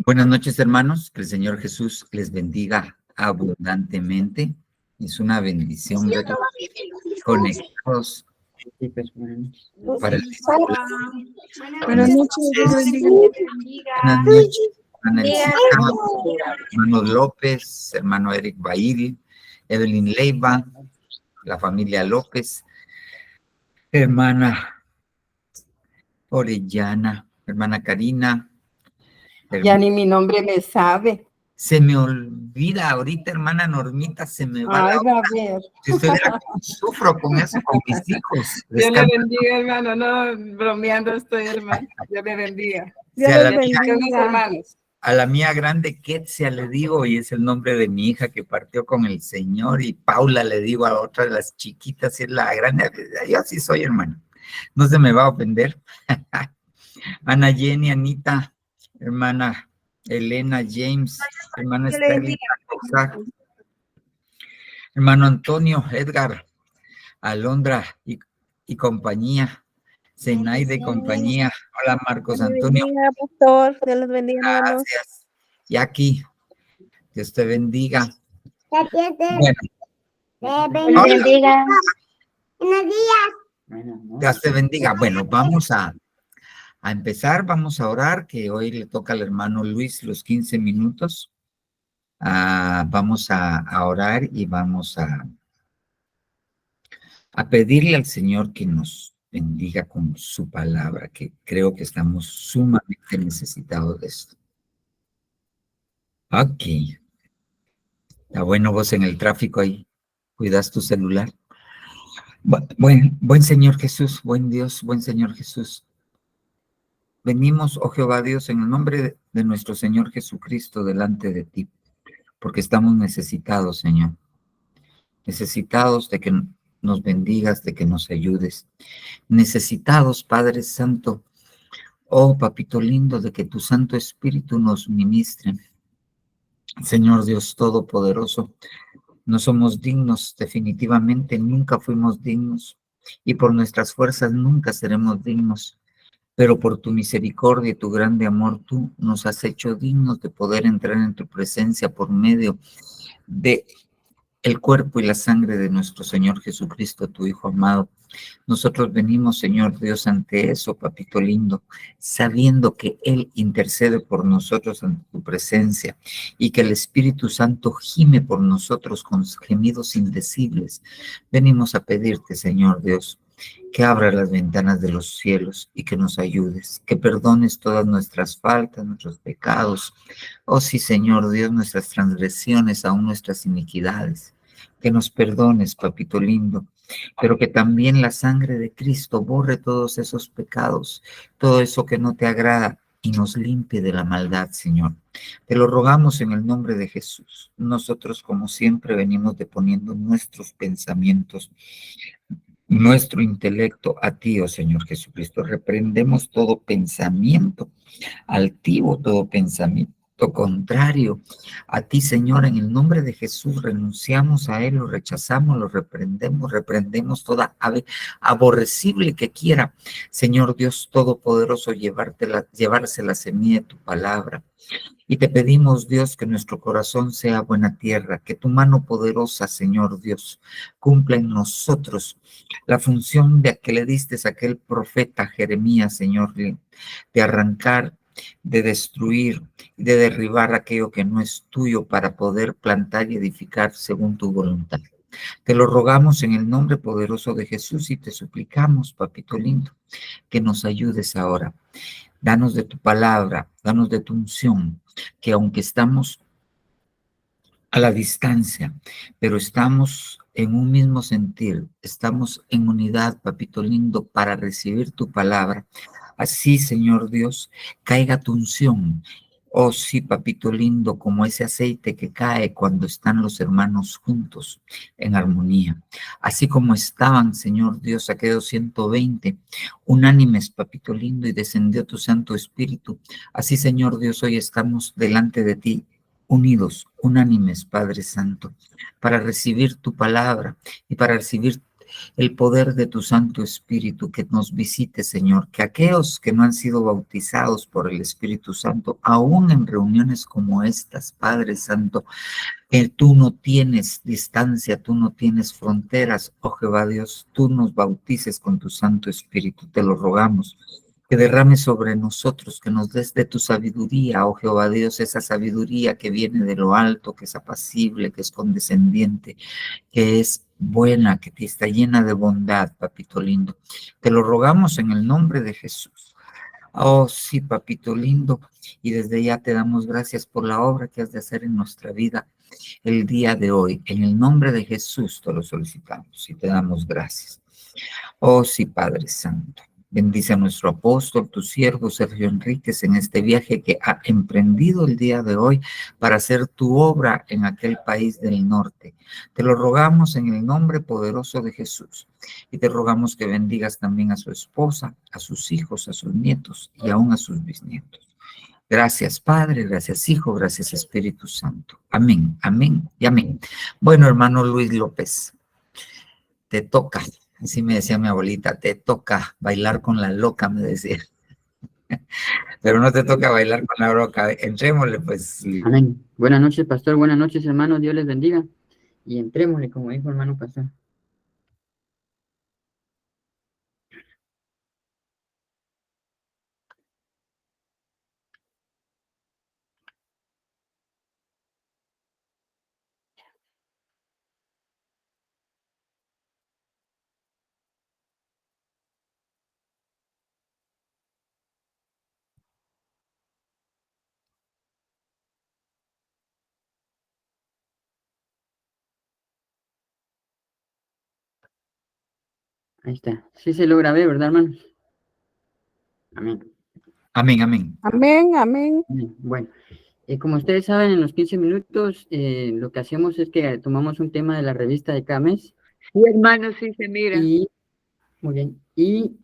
Buenas noches, hermanos. Que el Señor Jesús les bendiga abundantemente. Es una bendición ver conectados para el discipulado. Buenas noches, Dios le bendiga. Buenas noches, hermana Elcita, hermano López, hermano Eric Bail, Evelyn Leiva, la familia López, hermana Orellana, hermana Karina. Ya ni mi nombre me sabe. Se me olvida ahorita, hermana Normita, se me va Ay, la va a hora. ver. Si usted viera cómo sufro con eso, con mis hijos. Dios le bendiga, hermano. No, bromeando estoy, hermano. Dios le bendiga. Sí, a la mía grande Ketsia le digo, y es el nombre de mi hija que partió con el Señor, y Paula le digo a otra de las chiquitas, y es la grande. Yo así soy, hermano. No se me va a ofender. Ana Jenny, Anita, hermana Elena, James, hermana Sterling, hermano Antonio, Edgar, Alondra y compañía, Zenaide y compañía. Hola, Marcos Antonio. Bendiga, pastor. Dios les bendiga, hermanos. Gracias. Jackie, Dios te bendiga. Bueno. Dios te bendiga. Dios te bendiga. Bueno, vamos a empezar, vamos a orar, que hoy le toca al hermano Luis los 15 minutos. Vamos a orar y vamos a pedirle al Señor que nos bendiga con su palabra, que creo que estamos sumamente necesitados de esto. Ok. Está bueno vos en el tráfico ahí. ¿Cuidas tu celular? Buen Señor Jesús, buen Dios, buen Señor Jesús. Venimos, oh Jehová Dios, en el nombre de nuestro Señor Jesucristo delante de ti, porque estamos necesitados, Señor. Necesitados de que nos bendigas, de que nos ayudes. Necesitados, Padre Santo, oh Papito lindo, de que tu Santo Espíritu nos ministre. Señor Dios Todopoderoso, no somos dignos, definitivamente nunca fuimos dignos, y por nuestras fuerzas nunca seremos dignos. Pero por tu misericordia y tu grande amor, tú nos has hecho dignos de poder entrar en tu presencia por medio de el cuerpo y la sangre de nuestro Señor Jesucristo, tu Hijo amado. Nosotros venimos, Señor Dios, ante eso, papito lindo, sabiendo que Él intercede por nosotros ante tu presencia y que el Espíritu Santo gime por nosotros con gemidos indecibles. Venimos a pedirte, Señor Dios, que abra las ventanas de los cielos y que nos ayudes, que perdones todas nuestras faltas, nuestros pecados. Oh sí, Señor Dios, nuestras transgresiones, aún nuestras iniquidades. Que nos perdones, papito lindo, pero que también la sangre de Cristo borre todos esos pecados, todo eso que no te agrada y nos limpie de la maldad, Señor. Te lo rogamos en el nombre de Jesús. Nosotros, como siempre, venimos deponiendo nuestros pensamientos, nuestro intelecto a ti, oh Señor Jesucristo. Reprendemos todo pensamiento altivo, todo pensamiento contrario a ti, Señor. En el nombre de Jesús renunciamos a él, lo rechazamos, lo reprendemos toda ave aborrecible que quiera, Señor Dios Todopoderoso, llevarse la semilla de tu palabra. Y te pedimos, Dios, que nuestro corazón sea buena tierra, que tu mano poderosa, Señor Dios, cumpla en nosotros la función de que le diste a aquel profeta Jeremías, Señor, de arrancar, de destruir, de derribar aquello que no es tuyo para poder plantar y edificar según tu voluntad. Te lo rogamos en el nombre poderoso de Jesús y te suplicamos, papito lindo, que nos ayudes ahora. Danos de tu palabra, danos de tu unción, que aunque estamos a la distancia, pero estamos en un mismo sentir, estamos en unidad, papito lindo, para recibir tu palabra. Así, Señor Dios, caiga tu unción. Oh sí, papito lindo, como ese aceite que cae cuando están los hermanos juntos en armonía. Así como estaban, Señor Dios, aquellos 120, unánimes, papito lindo, y descendió tu Santo Espíritu. Así, Señor Dios, hoy estamos delante de ti, unidos, unánimes, Padre Santo, para recibir tu palabra y para recibir el poder de tu Santo Espíritu que nos visite, Señor, que aquellos que no han sido bautizados por el Espíritu Santo, aún en reuniones como estas, Padre Santo, que tú no tienes distancia, tú no tienes fronteras, oh Jehová Dios, tú nos bautices con tu Santo Espíritu, te lo rogamos. Que derrames sobre nosotros, que nos des de tu sabiduría, oh Jehová Dios, esa sabiduría que viene de lo alto, que es apacible, que es condescendiente, que es buena, que te está llena de bondad, papito lindo. Te lo rogamos en el nombre de Jesús. Oh, sí, papito lindo, y desde ya te damos gracias por la obra que has de hacer en nuestra vida el día de hoy. En el nombre de Jesús te lo solicitamos y te damos gracias. Oh, sí, Padre Santo. Bendice a nuestro apóstol, tu siervo Sergio Enríquez, en este viaje que ha emprendido el día de hoy para hacer tu obra en aquel país del norte. Te lo rogamos en el nombre poderoso de Jesús. Y te rogamos que bendigas también a su esposa, a sus hijos, a sus nietos y aún a sus bisnietos. Gracias, Padre, gracias, Hijo, gracias, Espíritu Santo. Amén, amén y amén. Bueno, hermano Luis López, te toca. Así me decía mi abuelita, te toca bailar con la loca, me decía. Pero no te toca bailar con la loca. Entrémosle, pues. Amén. Buenas noches, pastor. Buenas noches, hermanos. Dios les bendiga. Y entrémosle, como dijo hermano pastor. Ahí está. Sí se logra ver, ¿verdad, hermanos? Amén. Amén, amén. Amén, amén. Bueno, como ustedes saben, en los 15 minutos lo que hacemos es que tomamos un tema de la revista de cada mes. Sí, hermano, sí se mira. Y, muy bien. Y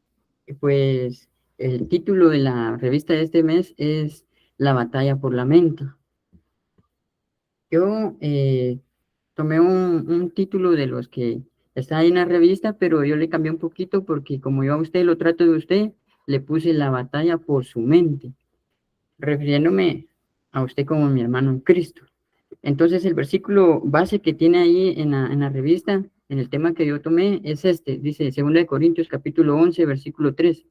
pues el título de la revista de este mes es La batalla por la mente. Yo tomé un título de los que está ahí en la revista, pero yo le cambié un poquito porque como yo a usted lo trato de usted, le puse La batalla por su mente, refiriéndome a usted como mi hermano en Cristo. Entonces el versículo base que tiene ahí en la revista, en el tema que yo tomé, es este, dice 2 Corintios capítulo 11, versículo 3.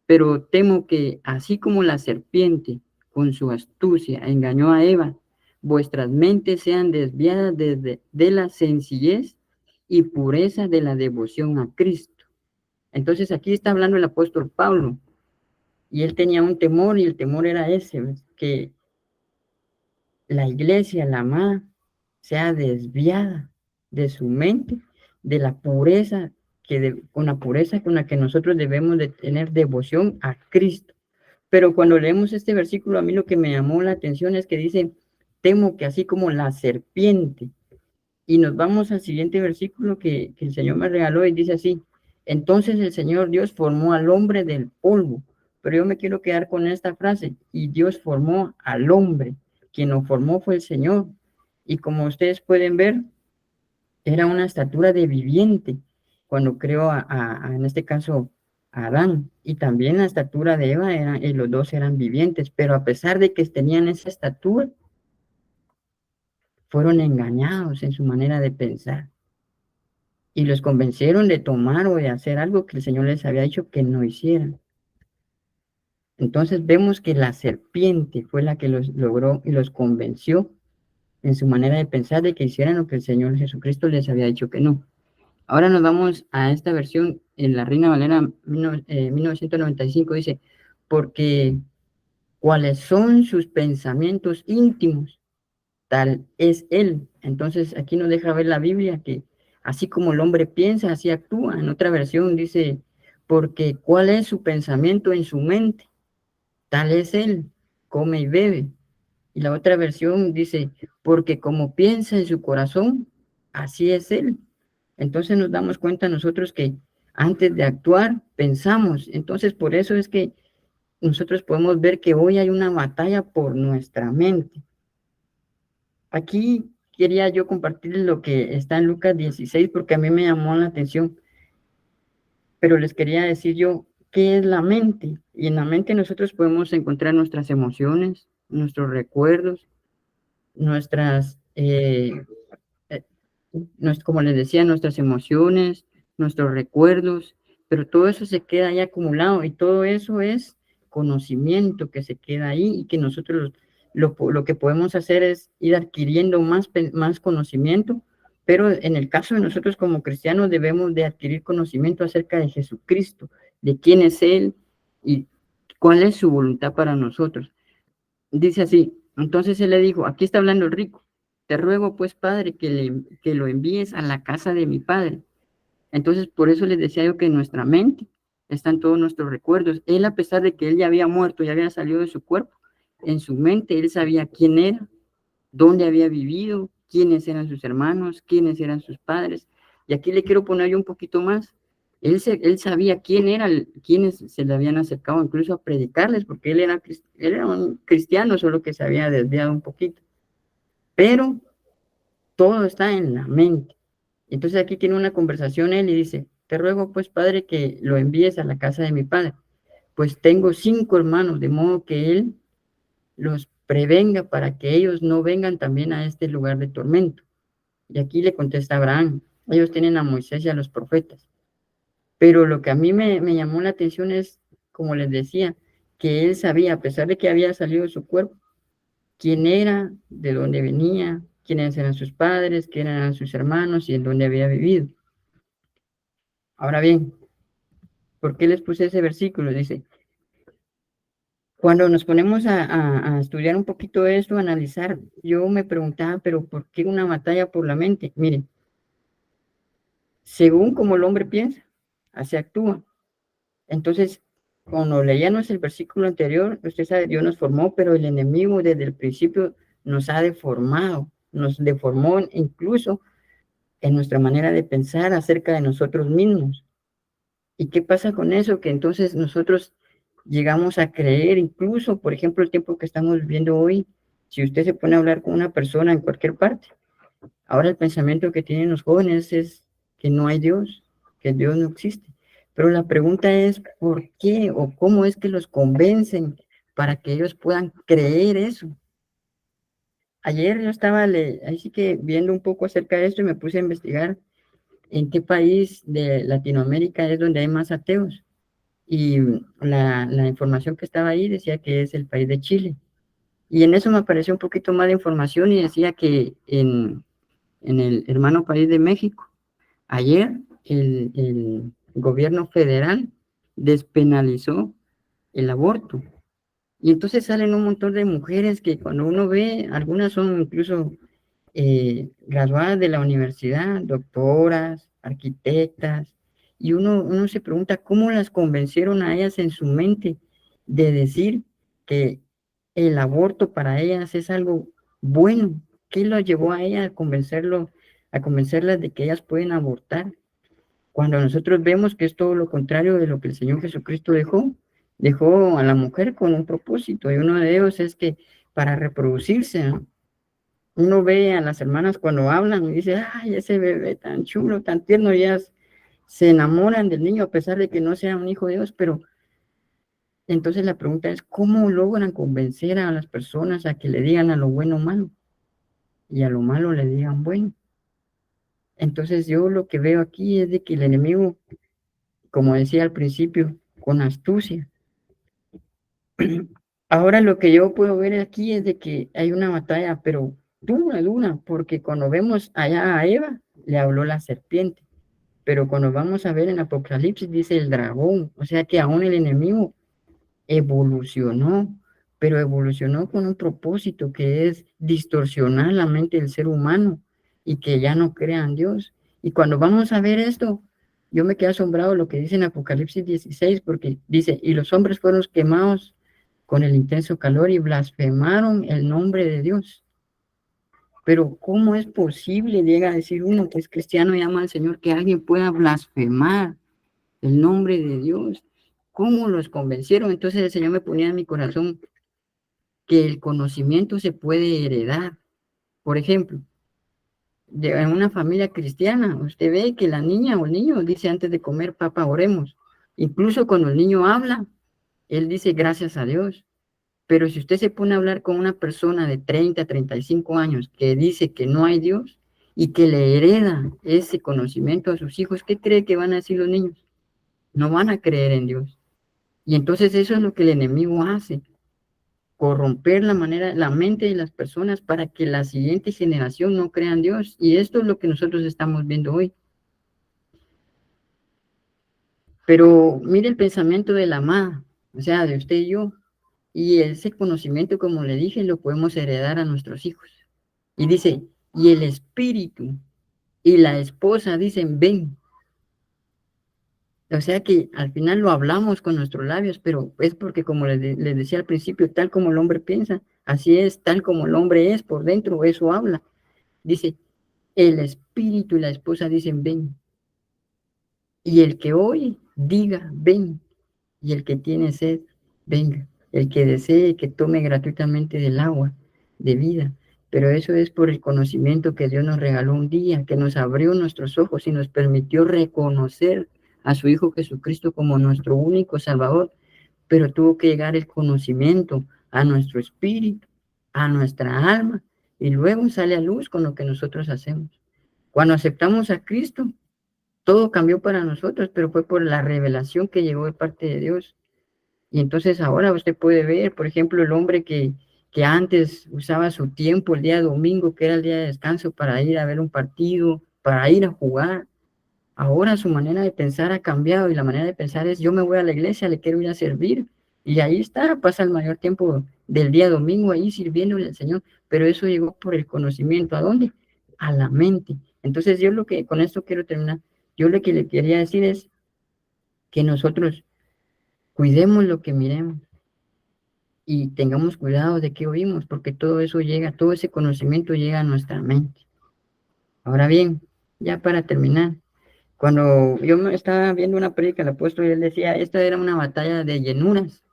Pero temo que así como la serpiente con su astucia engañó a Eva, vuestras mentes sean desviadas de la sencillez y pureza de la devoción a Cristo. Entonces aquí está hablando el apóstol Pablo, y él tenía un temor, y el temor era ese, ¿ves? Que la iglesia, la amada, sea desviada de su mente, de la pureza, con la pureza con la que nosotros debemos de tener devoción a Cristo. Pero cuando leemos este versículo, a mí lo que me llamó la atención es que dice, temo que así como la serpiente, y nos vamos al siguiente versículo que el Señor me regaló y dice así, entonces el Señor Dios formó al hombre del polvo, pero yo me quiero quedar con esta frase, y Dios formó al hombre, quien lo formó fue el Señor, y como ustedes pueden ver, era una estatura de viviente, cuando creó en este caso, a Adán, y también la estatura de Eva, y los dos eran vivientes, pero a pesar de que tenían esa estatura, fueron engañados en su manera de pensar, y los convencieron de tomar o de hacer algo que el Señor les había dicho que no hicieran. Entonces vemos que la serpiente fue la que los logró y los convenció en su manera de pensar de que hicieran lo que el Señor Jesucristo les había dicho que no. Ahora nos vamos a esta versión en la Reina Valera 1995, dice, porque cuáles son sus pensamientos íntimos, tal es él. Entonces aquí nos deja ver la Biblia que así como el hombre piensa, así actúa. En otra versión dice, porque cuál es su pensamiento en su mente, tal es él, come y bebe. Y la otra versión dice, porque como piensa en su corazón, así es él. Entonces nos damos cuenta nosotros que antes de actuar, pensamos. Entonces por eso es que nosotros podemos ver que hoy hay una batalla por nuestra mente. Aquí quería yo compartir lo que está en Lucas 16, porque a mí me llamó la atención. pero les quería decir yo, ¿qué es la mente? Y en la mente nosotros podemos encontrar nuestras emociones, nuestros recuerdos, nuestras, como les decía, nuestras emociones, nuestros recuerdos, pero todo eso se queda ahí acumulado y todo eso es conocimiento que se queda ahí y que nosotros lo que podemos hacer es ir adquiriendo más conocimiento, pero en el caso de nosotros como cristianos debemos de adquirir conocimiento acerca de Jesucristo, de quién es Él y cuál es su voluntad para nosotros. Dice así, entonces él le dijo, aquí está hablando el rico, te ruego pues, padre, que lo envíes a la casa de mi padre. Entonces, por eso les decía yo que en nuestra mente están todos nuestros recuerdos. Él, a pesar de que él ya había muerto, ya había salido de su cuerpo, en su mente él sabía quién era, dónde había vivido, quiénes eran sus hermanos, quiénes eran sus padres. Y aquí le quiero poner yo un poquito más. Él sabía quiénes se le habían acercado incluso a predicarles, porque él era un cristiano, solo que se había desviado un poquito. Pero todo está en la mente. Entonces aquí tiene una conversación él y dice, te ruego pues, padre, que lo envíes a la casa de mi padre, pues tengo 5 hermanos, de modo que él los prevenga para que ellos no vengan también a este lugar de tormento. Y aquí le contesta Abraham, ellos tienen a Moisés y a los profetas. Pero lo que a mí me llamó la atención es, como les decía, que él sabía, a pesar de que había salido de su cuerpo, quién era, de dónde venía, quiénes eran sus padres, quiénes eran sus hermanos y en dónde había vivido. Ahora bien, ¿por qué les puse ese versículo? Dice, cuando nos ponemos a estudiar un poquito esto, a analizar, yo me preguntaba, pero ¿por qué una batalla por la mente? Miren, según como el hombre piensa, así actúa. Entonces, cuando leíamos el versículo anterior, usted sabe, Dios nos formó, pero el enemigo desde el principio nos ha deformado, nos deformó incluso en nuestra manera de pensar acerca de nosotros mismos. ¿Y qué pasa con eso? Que entonces nosotros llegamos a creer, incluso, por ejemplo, el tiempo que estamos viviendo hoy, si usted se pone a hablar con una persona en cualquier parte, ahora el pensamiento que tienen los jóvenes es que no hay Dios, que Dios no existe. Pero la pregunta es, ¿por qué o cómo es que los convencen para que ellos puedan creer eso? Ayer yo estaba ahí sí que viendo un poco acerca de esto y me puse a investigar en qué país de Latinoamérica es donde hay más ateos. Y la información que estaba ahí decía que es el país de Chile. Y en eso me apareció un poquito más de información y decía que en el hermano país de México, ayer el gobierno federal despenalizó el aborto. Y entonces salen un montón de mujeres que cuando uno ve, algunas son incluso graduadas de la universidad, doctoras, arquitectas, y uno se pregunta cómo las convencieron a ellas en su mente de decir que el aborto para ellas es algo bueno. ¿Qué lo llevó a ellas a convencerlas de que ellas pueden abortar? Cuando nosotros vemos que es todo lo contrario de lo que el Señor Jesucristo dejó a la mujer con un propósito, y uno de ellos es que para reproducirse, ¿no? Uno ve a las hermanas cuando hablan y dice, ay, ese bebé tan chulo, tan tierno, ellas se enamoran del niño a pesar de que no sea un hijo de Dios, pero entonces la pregunta es, ¿cómo logran convencer a las personas a que le digan a lo bueno malo y a lo malo le digan bueno? Entonces yo lo que veo aquí es de que el enemigo, como decía al principio, con astucia. Ahora lo que yo puedo ver aquí es de que hay una batalla, pero dura, porque cuando vemos allá a Eva, le habló la serpiente, pero cuando vamos a ver en Apocalipsis dice el dragón, o sea que aún el enemigo evolucionó, pero evolucionó con un propósito que es distorsionar la mente del ser humano y que ya no crean Dios. Y cuando vamos a ver esto, yo me quedé asombrado lo que dice en Apocalipsis 16, porque dice, y los hombres fueron quemados con el intenso calor y blasfemaron el nombre de Dios. Pero ¿cómo es posible, llega a decir uno que es cristiano y ama al Señor, que alguien pueda blasfemar el nombre de Dios? ¿Cómo los convencieron? Entonces el Señor me ponía en mi corazón que el conocimiento se puede heredar. Por ejemplo, en una familia cristiana, usted ve que la niña o el niño dice antes de comer, papá, oremos. Incluso cuando el niño habla, él dice gracias a Dios. Pero si usted se pone a hablar con una persona de 30, 35 años que dice que no hay Dios y que le hereda ese conocimiento a sus hijos, ¿qué cree que van a decir los niños? No van a creer en Dios. Y entonces eso es lo que el enemigo hace, corromper la mente de las personas para que la siguiente generación no crea en Dios. Y esto es lo que nosotros estamos viendo hoy. Pero mire el pensamiento de la amada, o sea, de usted y yo. Y ese conocimiento, como le dije, lo podemos heredar a nuestros hijos. Y dice, y el espíritu y la esposa dicen, ven. O sea que al final lo hablamos con nuestros labios, pero es porque, como les decía al principio, tal como el hombre piensa, así es, tal como el hombre es por dentro, eso habla. Dice, el espíritu y la esposa dicen, ven. Y el que oye, diga, ven. Y el que tiene sed, venga. El que desee, que tome gratuitamente del agua de vida. Pero eso es por el conocimiento que Dios nos regaló un día, que nos abrió nuestros ojos y nos permitió reconocer a su Hijo Jesucristo como nuestro único Salvador. Pero tuvo que llegar el conocimiento a nuestro espíritu, a nuestra alma, y luego sale a luz con lo que nosotros hacemos. Cuando aceptamos a Cristo, todo cambió para nosotros, pero fue por la revelación que llegó de parte de Dios. Y entonces ahora usted puede ver, por ejemplo, el hombre que antes usaba su tiempo el día domingo, que era el día de descanso, para ir a ver un partido, para ir a jugar. Ahora su manera de pensar ha cambiado y la manera de pensar es, yo me voy a la iglesia, le quiero ir a servir. Y ahí está, pasa el mayor tiempo del día domingo ahí sirviéndole al Señor. Pero eso llegó por el conocimiento. ¿A dónde? A la mente. Entonces yo con esto quiero terminar. Yo lo que le quería decir es que nosotros cuidemos lo que miremos y tengamos cuidado de qué oímos, porque todo eso llega, todo ese conocimiento llega a nuestra mente. Ahora bien, ya para terminar, cuando yo estaba viendo una prédica, el apóstol, él decía, esta era una batalla de llenuras.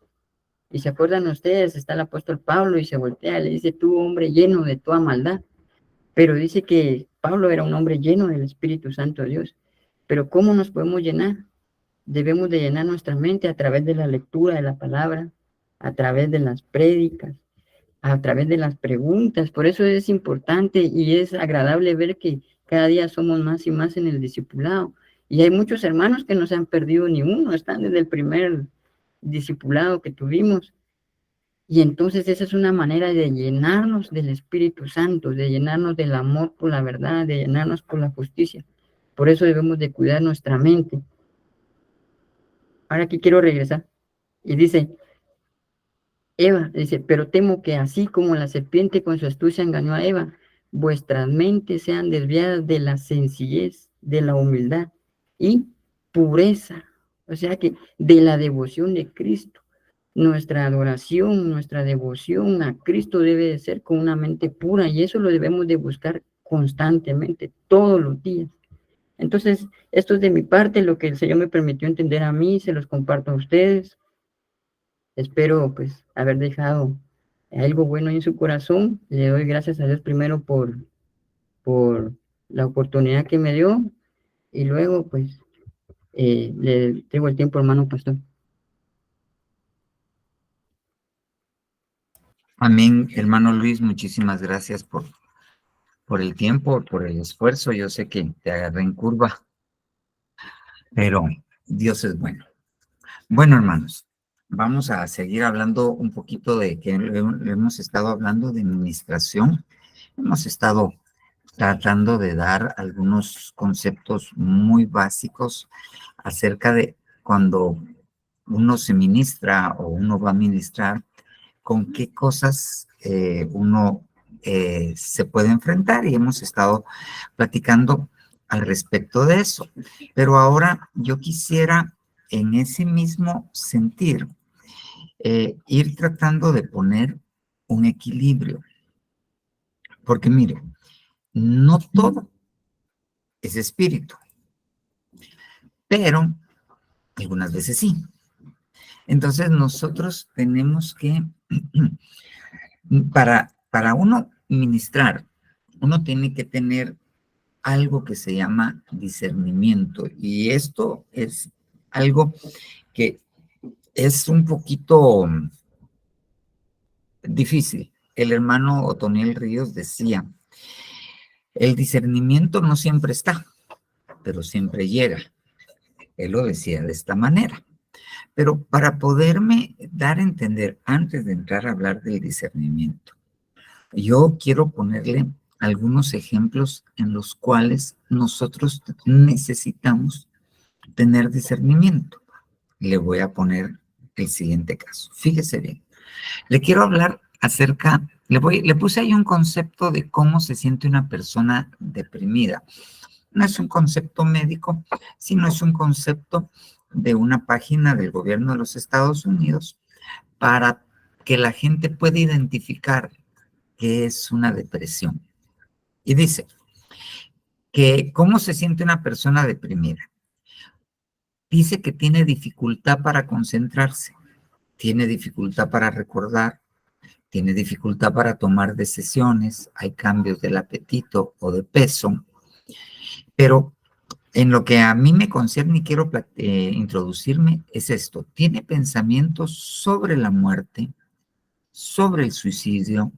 Y se acuerdan ustedes, está el apóstol Pablo y se voltea, le dice, tú hombre lleno de toda maldad. Pero dice que Pablo era un hombre lleno del Espíritu Santo de Dios. Pero ¿cómo nos podemos llenar? Debemos de llenar nuestra mente a través de la lectura de la palabra, a través de las prédicas, a través de las preguntas. Por eso es importante y es agradable ver que cada día somos más y más en el discipulado. Y hay muchos hermanos que no se han perdido ni uno, están desde el primer discipulado que tuvimos. Y entonces esa es una manera de llenarnos del Espíritu Santo, de llenarnos del amor por la verdad, de llenarnos por la justicia. Por eso debemos de cuidar nuestra mente. Ahora aquí quiero regresar. Y dice, Eva, dice, pero temo que así como la serpiente con su astucia engañó a Eva, vuestras mentes sean desviadas de la sencillez, de la humildad y pureza. O sea que de la devoción de Cristo. Nuestra adoración, nuestra devoción a Cristo debe de ser con una mente pura y eso lo debemos de buscar constantemente, todos los días. Entonces, esto es de mi parte, lo que el Señor me permitió entender a mí, se los comparto a ustedes. Espero, pues, haber dejado algo bueno en su corazón. Le doy gracias a Dios primero por la oportunidad que me dio y luego, pues, le tengo el tiempo, hermano pastor. Amén, hermano Luis, muchísimas gracias por el tiempo, por el esfuerzo. Yo sé que te agarré en curva, pero Dios es bueno. Bueno, hermanos, vamos a seguir hablando un poquito de que hemos estado hablando de administración. Hemos estado tratando de dar algunos conceptos muy básicos acerca de cuando uno se ministra o uno va a ministrar, con qué cosas uno se puede enfrentar, y hemos estado platicando al respecto de eso. Pero ahora yo quisiera, en ese mismo sentir, ir tratando de poner un equilibrio. Porque mire, no todo es espíritu, pero algunas veces sí. Entonces nosotros tenemos que, para uno ministrar, uno tiene que tener algo que se llama discernimiento. Y esto es algo que es un poquito difícil. El hermano Otoniel Ríos decía, el discernimiento no siempre está, pero siempre llega. Él lo decía de esta manera. Pero para poderme dar a entender, antes de entrar a hablar del discernimiento, yo quiero ponerle algunos ejemplos en los cuales nosotros necesitamos tener discernimiento. Le voy a poner el siguiente caso. Fíjese bien. Le quiero hablar acerca, le puse ahí un concepto de cómo se siente una persona deprimida. No es un concepto médico, sino es un concepto de una página del gobierno de los Estados Unidos para que la gente pueda identificar qué es una depresión. Y dice que cómo se siente una persona deprimida. Dice que tiene dificultad para concentrarse, tiene dificultad para recordar, tiene dificultad para tomar decisiones, hay cambios del apetito o de peso, pero en lo que a mí me concierne y quiero introducirme es esto. Tiene pensamientos sobre la muerte, sobre el suicidio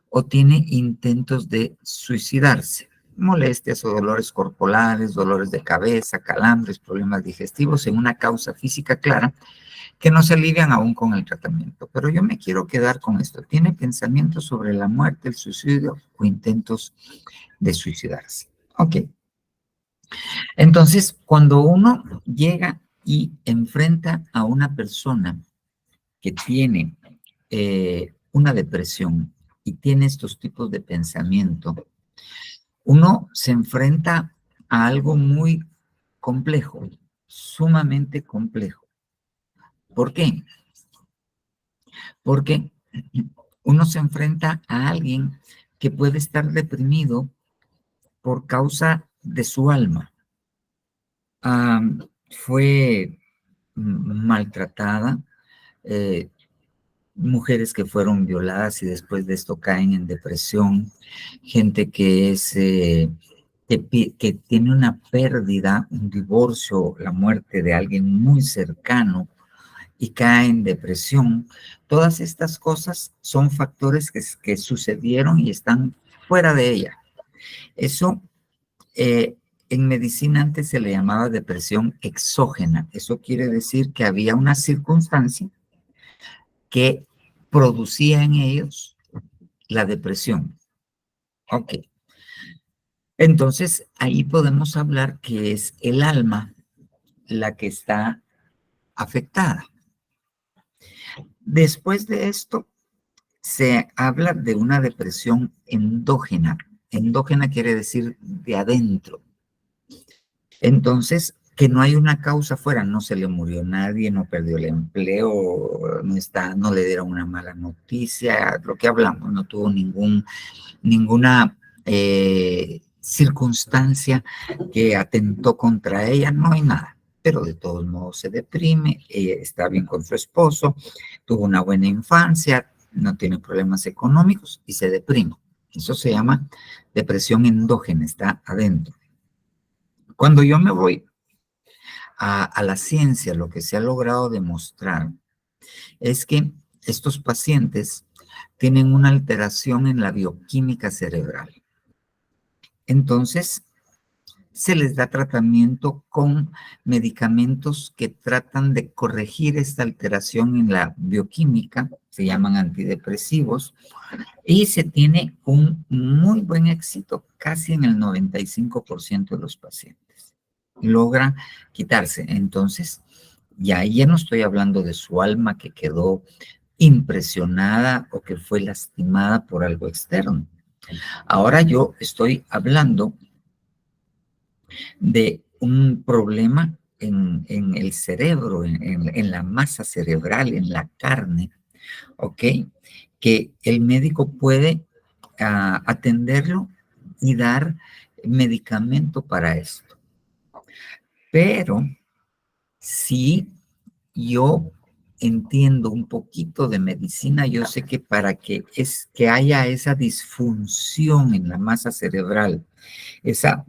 o tiene intentos de suicidarse. Molestias o dolores corporales, dolores de cabeza, calambres, problemas digestivos en una causa física clara que no se alivian aún con el tratamiento. Pero yo me quiero quedar con esto. Tiene pensamientos sobre la muerte, el suicidio o intentos de suicidarse. Ok. Entonces, cuando uno llega y enfrenta a una persona que tiene una depresión y tiene estos tipos de pensamiento, uno se enfrenta a algo muy complejo, sumamente complejo. ¿Por qué? Porque uno se enfrenta a alguien que puede estar deprimido por causa de su alma. Fue maltratada, mujeres que fueron violadas y después de esto caen en depresión, gente que es que tiene una pérdida, un divorcio, la muerte de alguien muy cercano y cae en depresión. Todas estas cosas son factores que sucedieron y están fuera de ella. Eso en medicina antes se le llamaba depresión exógena. Eso quiere decir que había una circunstancia que producía en ellos la depresión. Ok. Entonces, ahí podemos hablar que es el alma la que está afectada. Después de esto, se habla de una depresión endógena. Endógena quiere decir de adentro. Entonces, que no hay una causa afuera, no se le murió nadie, no perdió el empleo, no le dieron una mala noticia, lo que hablamos, no tuvo ninguna circunstancia que atentó contra ella, no hay nada, pero de todos modos se deprime, ella está bien con su esposo, tuvo una buena infancia, no tiene problemas económicos y se deprime. Eso se llama depresión endógena, está adentro. Cuando yo me voy a la ciencia, lo que se ha logrado demostrar es que estos pacientes tienen una alteración en la bioquímica cerebral. Entonces, se les da tratamiento con medicamentos que tratan de corregir esta alteración en la bioquímica, se llaman antidepresivos, y se tiene un muy buen éxito, casi en el 95% de los pacientes. Logran quitarse. Entonces, ya no estoy hablando de su alma que quedó impresionada o que fue lastimada por algo externo. Ahora yo estoy hablando de un problema en el cerebro, en la masa cerebral, en la carne, ¿ok? Que el médico puede atenderlo y dar medicamento para esto. Pero si yo entiendo un poquito de medicina, yo sé que para que haya esa disfunción en la masa cerebral, esa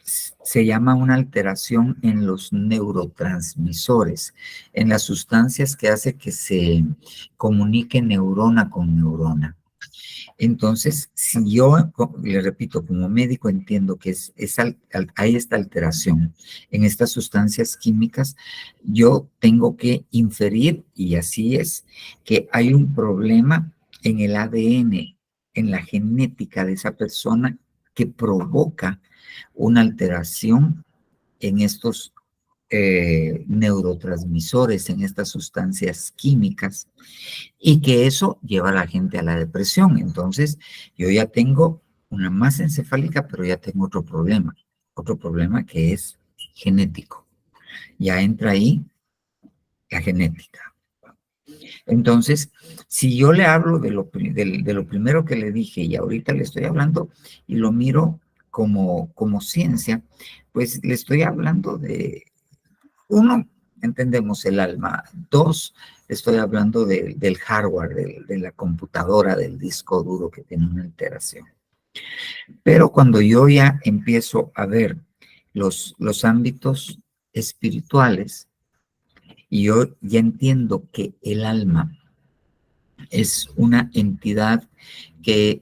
se llama una alteración en los neurotransmisores, en las sustancias que hace que se comunique neurona con neurona. Entonces, si yo, le repito, como médico entiendo que hay esta alteración en estas sustancias químicas, yo tengo que inferir, y así es, que hay un problema en el ADN, en la genética de esa persona que provoca una alteración en estos neurotransmisores, en estas sustancias químicas, y que eso lleva a la gente a la depresión. Entonces, yo ya tengo una masa encefálica, pero ya tengo otro problema que es genético. Ya entra ahí la genética. Entonces, si yo le hablo de lo primero que le dije y ahorita le estoy hablando y lo miro como ciencia, pues le estoy hablando de, uno, entendemos el alma. Dos, estoy hablando del hardware, de la computadora, del disco duro que tiene una alteración. Pero cuando yo ya empiezo a ver los ámbitos espirituales, y yo ya entiendo que el alma es una entidad que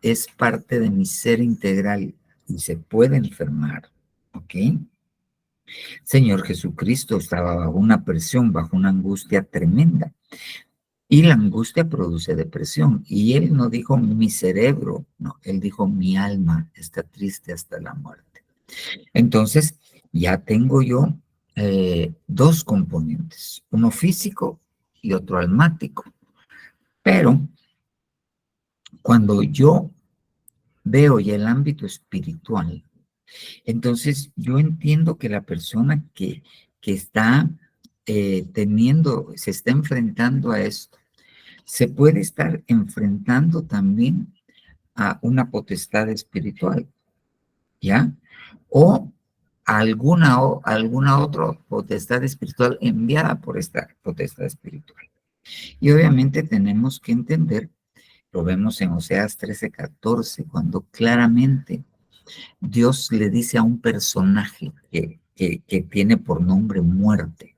es parte de mi ser integral y se puede enfermar, ¿ok? Señor Jesucristo estaba bajo una presión, bajo una angustia tremenda. Y la angustia produce depresión. Y él no dijo mi cerebro, no, él dijo mi alma está triste hasta la muerte. Entonces, ya tengo yo dos componentes, uno físico y otro almático. Pero cuando yo veo ya el ámbito espiritual, entonces yo entiendo que la persona que está se está enfrentando a esto, se puede estar enfrentando también a una potestad espiritual, ¿ya? O alguna otra potestad espiritual enviada por esta potestad espiritual. Y obviamente tenemos que entender, lo vemos en Oseas 13:14, cuando claramente Dios le dice a un personaje que tiene por nombre muerte.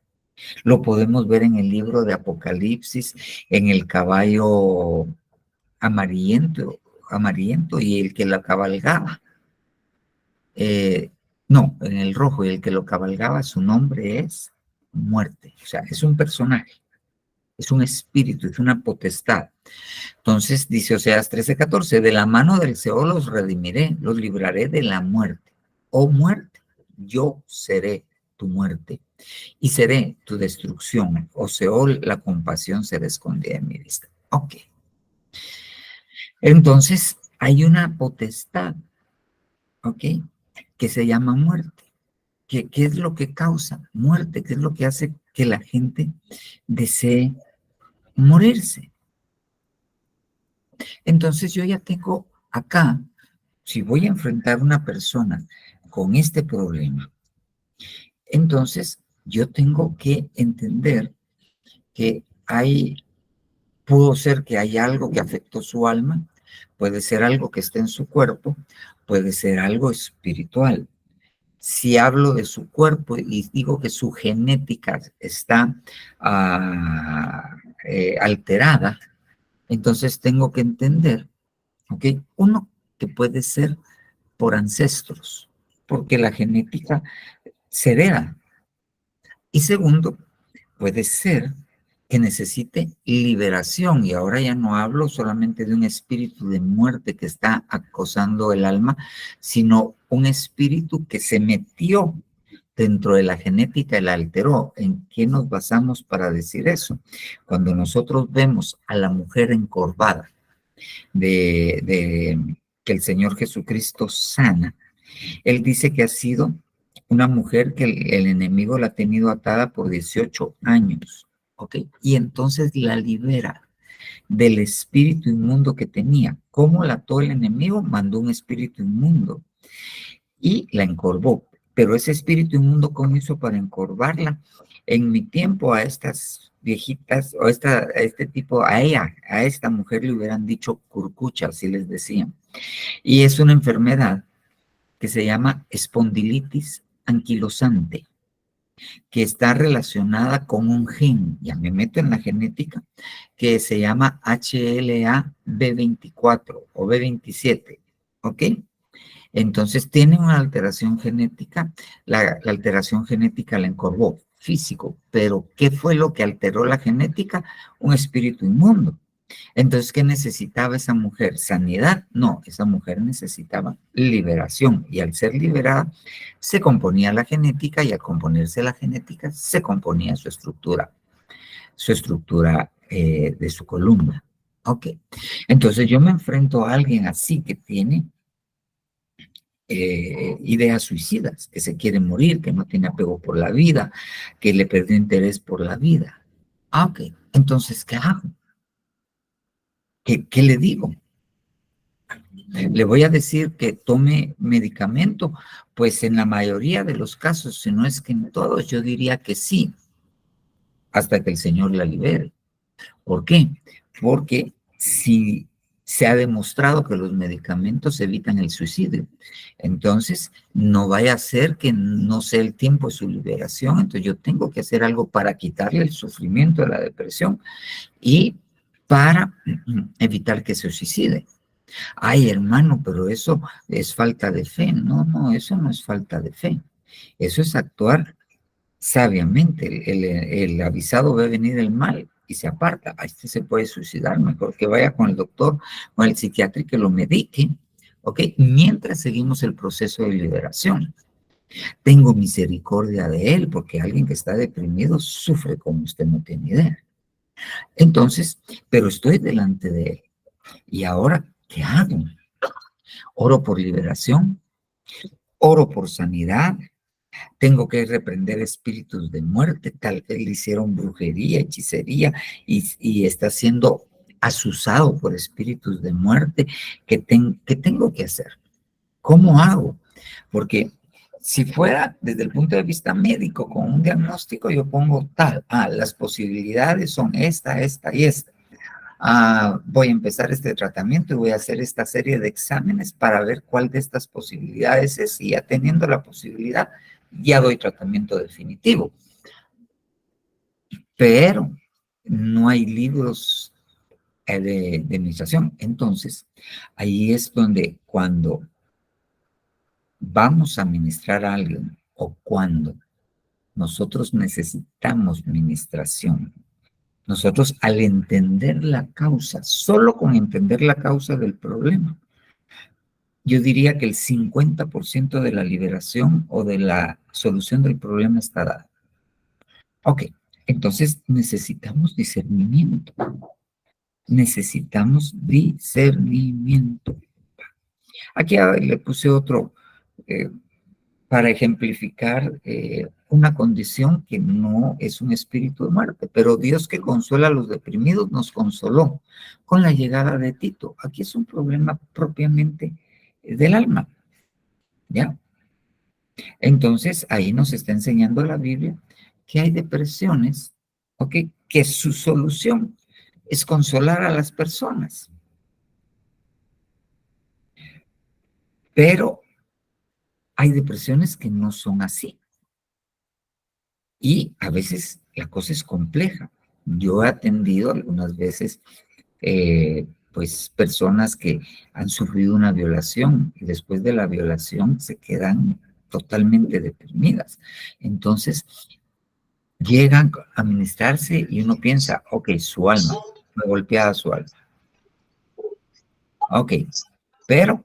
Lo podemos ver en el libro de Apocalipsis, en el caballo amarillento y el que lo cabalgaba. No, en el rojo, y el que lo cabalgaba, su nombre es muerte. O sea, es un personaje, es un espíritu, es una potestad. Entonces dice Oseas 13:14, de la mano del Seol los redimiré, los libraré de la muerte. Oh muerte, yo seré tu muerte y seré tu destrucción. Oh Seol, la compasión será escondida en mi vista. Ok. Entonces hay una potestad, ok, que se llama muerte. ¿Qué es lo que causa muerte? ¿Qué es lo que hace que la gente desee morirse? Entonces yo ya tengo acá, si voy a enfrentar a una persona con este problema, entonces yo tengo que entender que pudo ser que hay algo que afectó su alma, puede ser algo que está en su cuerpo, puede ser algo espiritual. Si hablo de su cuerpo y digo que su genética está alterada, entonces tengo que entender, ¿ok? Uno, que puede ser por ancestros, porque la genética se hereda. Y segundo, puede ser que necesite liberación, y ahora ya no hablo solamente de un espíritu de muerte que está acosando el alma, sino un espíritu que se metió dentro de la genética y la alteró. ¿En qué nos basamos para decir eso? Cuando nosotros vemos a la mujer encorvada que el Señor Jesucristo sana, Él dice que ha sido una mujer que el enemigo la ha tenido atada por 18 años, ¿ok? Y entonces la libera del espíritu inmundo que tenía. ¿Cómo la ató el enemigo? Mandó un espíritu inmundo y la encorvó. Pero ese espíritu inmundo, ¿cómo hizo para encorvarla? En mi tiempo a estas viejitas, o a este tipo, a esta mujer le hubieran dicho curcucha, así les decían. Y es una enfermedad que se llama espondilitis anquilosante, que está relacionada con un gen, ya me meto en la genética, que se llama HLA-B24 o B27, ¿ok? Entonces tiene una alteración genética, la alteración genética la encorvó, físico, pero ¿qué fue lo que alteró la genética? Un espíritu inmundo. Entonces, ¿qué necesitaba esa mujer? ¿Sanidad? No, esa mujer necesitaba liberación, y al ser liberada se componía la genética, y al componerse la genética se componía su estructura de su columna. Ok, entonces yo me enfrento a alguien así que tiene ideas suicidas, que se quiere morir, que no tiene apego por la vida, que le perdió interés por la vida. Ok, entonces, ¿qué hago? ¿Qué le digo? ¿Le voy a decir que tome medicamento? Pues en la mayoría de los casos, si no es que en todos, yo diría que sí, hasta que el Señor la libere. ¿Por qué? Porque si se ha demostrado que los medicamentos evitan el suicidio, entonces no vaya a ser que no sea el tiempo de su liberación. Entonces yo tengo que hacer algo para quitarle el sufrimiento de la depresión y para evitar que se suicide. Ay, hermano, pero eso es falta de fe. No, no, eso no es falta de fe. Eso es actuar sabiamente. El avisado ve venir el mal y se aparta. A este se puede suicidar, mejor que vaya con el doctor o el psiquiatra y que lo medique, ¿ok? Mientras seguimos el proceso de liberación. Tengo misericordia de él, porque alguien que está deprimido sufre como usted no tiene idea. Entonces, pero estoy delante de él. Y ahora, ¿qué hago? Oro por liberación, oro por sanidad. Tengo que reprender espíritus de muerte, tal vez le hicieron brujería, hechicería y está siendo asusado por espíritus de muerte. ¿Qué tengo que hacer? ¿Cómo hago? Porque si fuera desde el punto de vista médico, con un diagnóstico, yo pongo tal, las posibilidades son esta y esta. Voy a empezar este tratamiento y voy a hacer esta serie de exámenes para ver cuál de estas posibilidades es, y ya teniendo la posibilidad, ya doy tratamiento definitivo. Pero no hay libros de administración. Entonces, ahí es donde cuando vamos a ministrar a alguien o cuando nosotros necesitamos ministración, nosotros al entender la causa, solo con entender la causa del problema, yo diría que el 50% de la liberación o de la solución del problema está dada. Ok, entonces necesitamos discernimiento. Necesitamos discernimiento. Aquí le puse otro para ejemplificar una condición que no es un espíritu de muerte, pero Dios, que consuela a los deprimidos, nos consoló con la llegada de Tito. Aquí es un problema propiamente del alma, ¿ya? Entonces, ahí nos está enseñando la Biblia que hay depresiones, ¿ok? Que su solución es consolar a las personas. Pero hay depresiones que no son así. Y a veces la cosa es compleja. Yo he atendido algunas veces, pues, personas que han sufrido una violación y después de la violación se quedan totalmente deprimidas. Entonces, llegan a ministrarse y uno piensa, ok, su alma, fue golpeada su alma. Ok, pero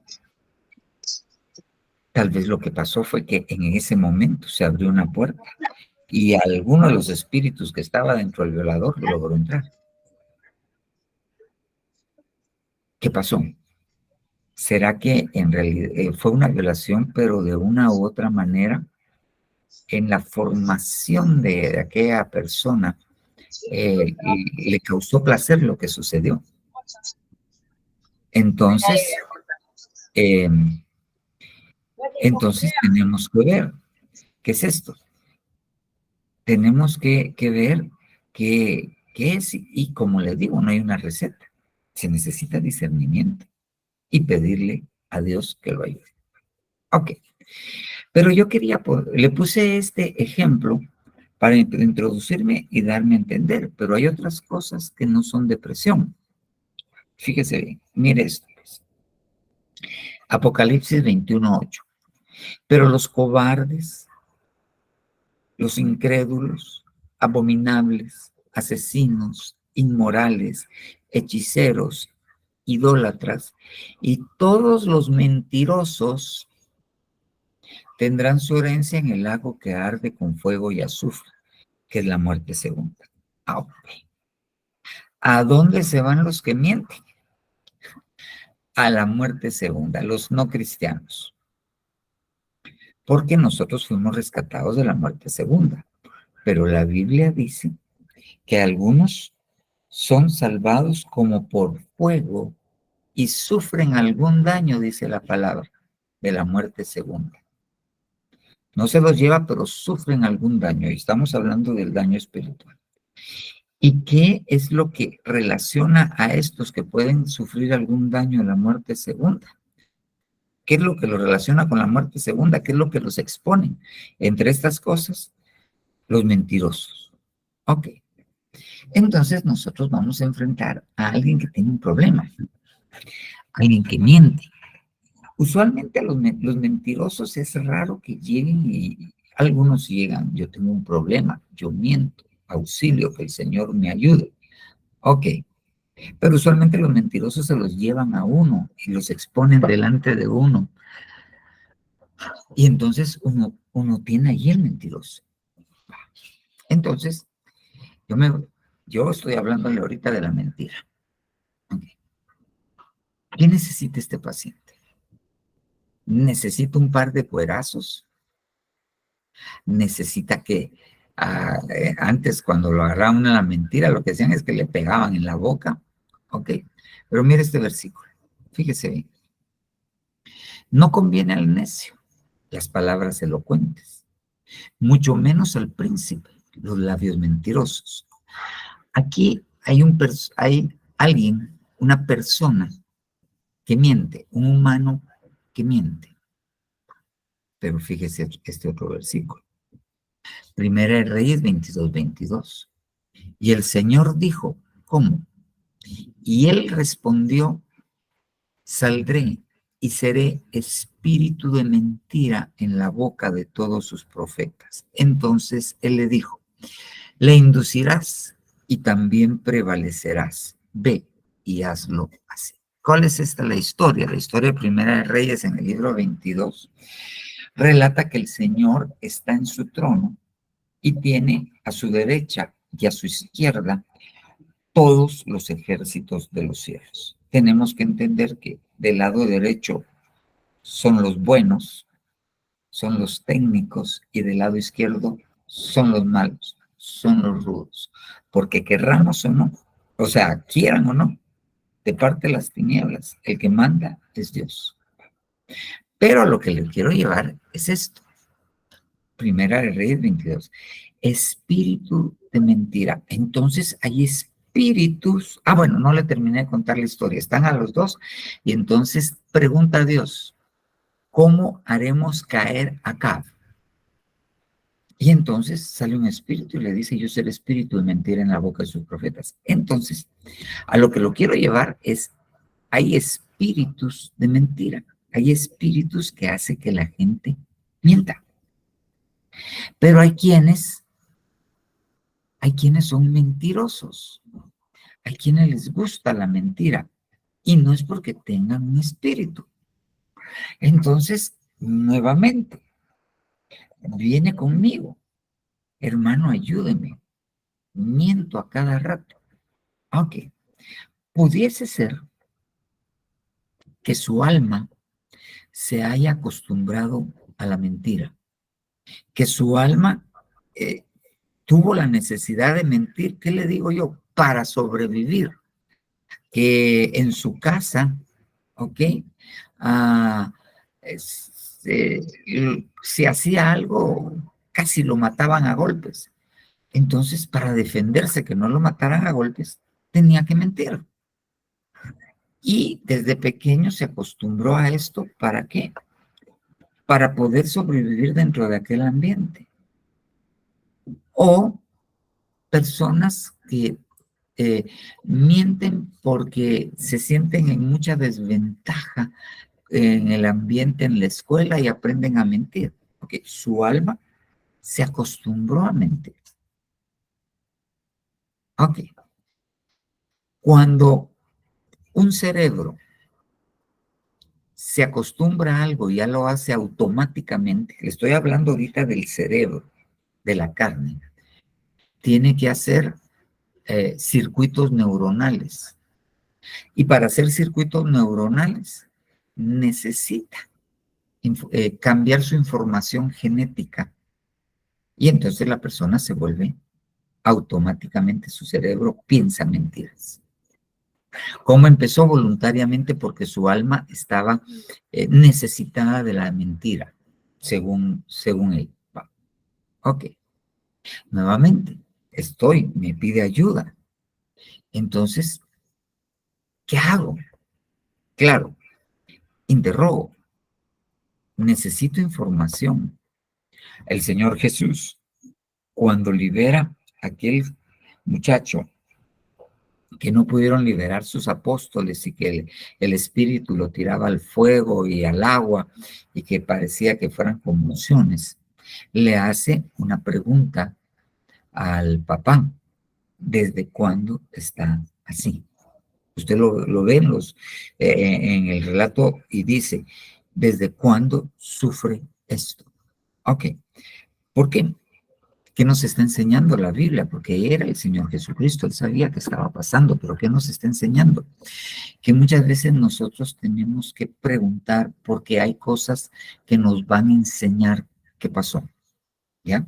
tal vez lo que pasó fue que en ese momento se abrió una puerta y alguno de los espíritus que estaba dentro del violador logró entrar. ¿Qué pasó? ¿Será que en realidad fue una violación, pero de una u otra manera, en la formación de aquella persona, le causó placer lo que sucedió? Entonces, tenemos que ver, ¿qué es esto? Tenemos que ver qué es, y como les digo, no hay una receta. Se necesita discernimiento y pedirle a Dios que lo ayude. Ok. Pero yo le puse este ejemplo para introducirme y darme a entender, pero hay otras cosas que no son depresión. Fíjese bien, mire esto. Apocalipsis 21:8. Pero los cobardes, los incrédulos, abominables, asesinos, inmorales, hechiceros, idólatras y todos los mentirosos tendrán su herencia en el lago que arde con fuego y azufre, que es la muerte segunda. ¿A dónde se van los que mienten? A la muerte segunda, los no cristianos. Porque nosotros fuimos rescatados de la muerte segunda. Pero la Biblia dice que algunos son salvados como por fuego y sufren algún daño, dice la palabra, de la muerte segunda. No se los lleva, pero sufren algún daño. Y estamos hablando del daño espiritual. ¿Y qué es lo que relaciona a estos que pueden sufrir algún daño en la muerte segunda? ¿Qué es lo que los relaciona con la muerte segunda? ¿Qué es lo que los expone? Entre estas cosas, los mentirosos. Ok. Entonces nosotros vamos a enfrentar a alguien que tiene un problema, alguien que miente. Usualmente a los mentirosos es raro que lleguen y algunos llegan, yo tengo un problema, yo miento, auxilio, que el Señor me ayude. Ok, pero usualmente los mentirosos se los llevan a uno y los exponen delante de uno. Y entonces uno tiene ahí el mentiroso. Entonces, yo estoy hablándole ahorita de la mentira. Okay. ¿Qué necesita este paciente? Necesita un par de cuerazos. Necesita que antes cuando lo agarraban a la mentira, lo que hacían es que le pegaban en la boca. Ok, pero mire este versículo. Fíjese bien. No conviene al necio las palabras elocuentes, mucho menos al príncipe los labios mentirosos. Aquí hay alguien, una persona que miente, un humano que miente. Pero fíjese este otro versículo. Primera de Reyes 22:22. Y el Señor dijo, ¿cómo? Y él respondió, saldré y seré espíritu de mentira en la boca de todos sus profetas. Entonces él le dijo, le inducirás y también prevalecerás. Ve y hazlo así. ¿Cuál es la historia? La historia de Primera de Reyes en el libro 22 relata que el Señor está en su trono y tiene a su derecha y a su izquierda todos los ejércitos de los cielos. Tenemos que entender que del lado derecho son los buenos, son los técnicos, y del lado izquierdo son los malos, son los rudos. Porque querramos o no, o sea, quieran o no, de parte de las tinieblas, el que manda es Dios. Pero a lo que les quiero llevar es esto. Primera de Reyes 22. Espíritu de mentira. Entonces hay espíritus. Bueno, no le terminé de contar la historia. Están a los dos. Y entonces pregunta a Dios, ¿cómo haremos caer a Acab? Y entonces sale un espíritu y le dice, yo seré espíritu de mentira en la boca de sus profetas. Entonces, a lo que lo quiero llevar es, hay espíritus de mentira. Hay espíritus que hacen que la gente mienta. Pero hay quienes son mentirosos. Hay quienes les gusta la mentira. Y no es porque tengan un espíritu. Entonces, nuevamente, viene conmigo. Hermano, ayúdeme. Miento a cada rato. Ok. Pudiese ser que su alma se haya acostumbrado a la mentira. Que su alma tuvo la necesidad de mentir, ¿qué le digo yo? Para sobrevivir. Que en su casa, ¿ok? Si hacía algo, casi lo mataban a golpes. Entonces, para defenderse que no lo mataran a golpes, tenía que mentir. Y desde pequeño se acostumbró a esto, ¿para qué? para poder sobrevivir dentro de aquel ambiente. O personas que mienten porque se sienten en mucha desventaja en el ambiente, en la escuela, y aprenden a mentir, porque su alma se acostumbró a mentir. Ok. Cuando un cerebro se acostumbra a algo y ya lo hace automáticamente, le estoy hablando ahorita del cerebro, de la carne, tiene que hacer circuitos neuronales. Y para hacer circuitos neuronales necesita cambiar su información genética. Y entonces la persona se vuelve automáticamente, su cerebro piensa mentiras. ¿Cómo empezó? Voluntariamente, porque su alma estaba necesitada de la mentira, según él. Ok. Nuevamente, me pide ayuda. Entonces, ¿qué hago? Claro, interrogo. Necesito información. El Señor Jesús, cuando libera a aquel muchacho que no pudieron liberar sus apóstoles y que el Espíritu lo tiraba al fuego y al agua y que parecía que fueran conmociones, le hace una pregunta al papá: ¿desde cuándo está así? Usted lo ve en el relato y dice: ¿desde cuándo sufre esto? Ok. ¿Por qué? ¿Qué nos está enseñando la Biblia? Porque era el Señor Jesucristo, Él sabía que estaba pasando, pero ¿qué nos está enseñando? Que muchas veces nosotros tenemos que preguntar, porque hay cosas que nos van a enseñar qué pasó, ¿ya?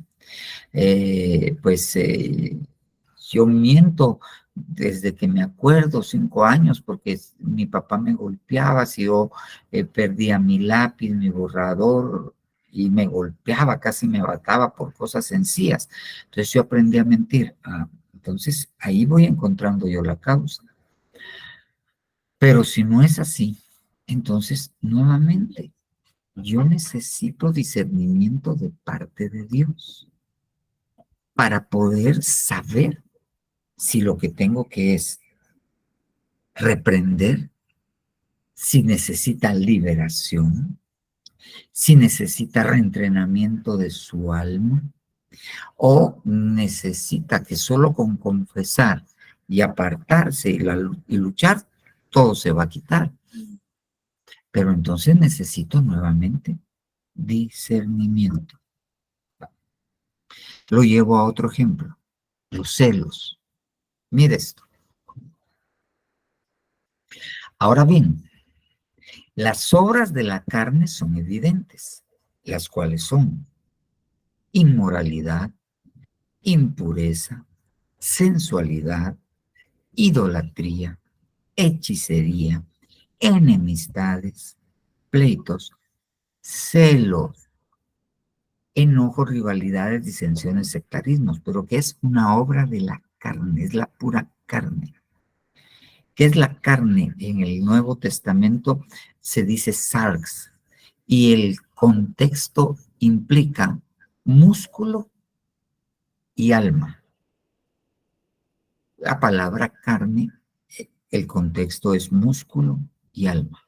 Yo miento desde que me acuerdo, 5 años, porque mi papá me golpeaba, si yo perdía mi lápiz, mi borrador, y me golpeaba, casi me mataba por cosas sencillas. Entonces yo aprendí a mentir. Entonces ahí voy encontrando yo la causa. Pero si no es así, entonces nuevamente yo necesito discernimiento de parte de Dios para poder saber si lo que tengo que es reprender, si necesita liberación, si necesita reentrenamiento de su alma, o necesita que solo con confesar y apartarse y luchar, todo se va a quitar. Pero entonces necesito nuevamente discernimiento. Lo llevo a otro ejemplo: los celos. Mire esto. Ahora bien, las obras de la carne son evidentes, las cuales son inmoralidad, impureza, sensualidad, idolatría, hechicería, enemistades, pleitos, celos, enojos, rivalidades, disensiones, sectarismos. Pero ¿qué es una obra de la carne? Es la pura carne. ¿Qué es la carne? En el Nuevo Testamento se dice sarx, y el contexto implica músculo y alma. La palabra carne, el contexto es músculo y alma.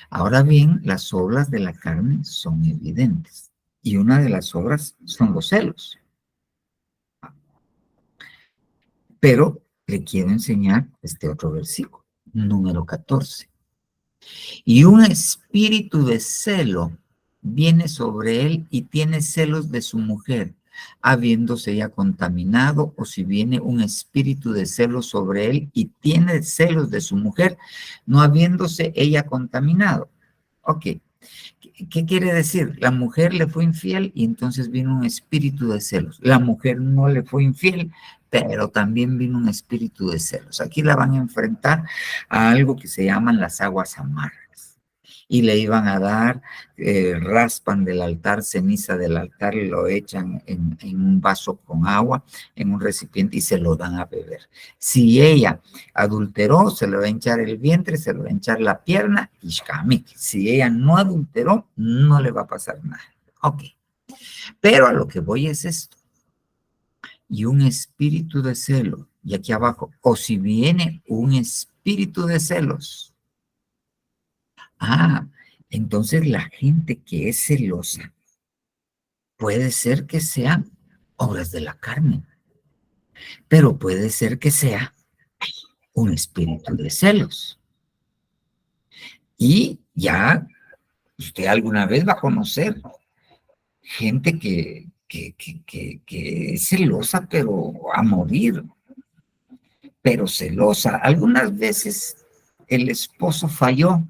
Ahora bien, las obras de la carne son evidentes, y una de las obras son los celos. Pero le quiero enseñar este otro versículo, número 14. Y un espíritu de celo viene sobre él y tiene celos de su mujer, habiéndose ella contaminado. O si viene un espíritu de celos sobre él y tiene celos de su mujer, no habiéndose ella contaminado. Ok. ¿Qué quiere decir? La mujer le fue infiel y entonces vino un espíritu de celos. La mujer no le fue infiel, pero también vino un espíritu de celos. Aquí la van a enfrentar a algo que se llaman las aguas amargas. y le iban a dar, raspan del altar, ceniza del altar, y lo echan en un vaso con agua, en un recipiente y se lo dan a beber. Si ella adulteró, se le va a hinchar el vientre, se le va a hinchar la pierna, y shkamik. Si ella no adulteró, no le va a pasar nada. Ok. Pero a lo que voy es esto. Y un espíritu de celo, y aquí abajo, o si viene un espíritu de celos. Entonces la gente que es celosa puede ser que sean obras de la carne, pero puede ser que sea un espíritu de celos. Y ya usted alguna vez va a conocer gente que es celosa, pero a morir, pero celosa. Algunas veces el esposo falló,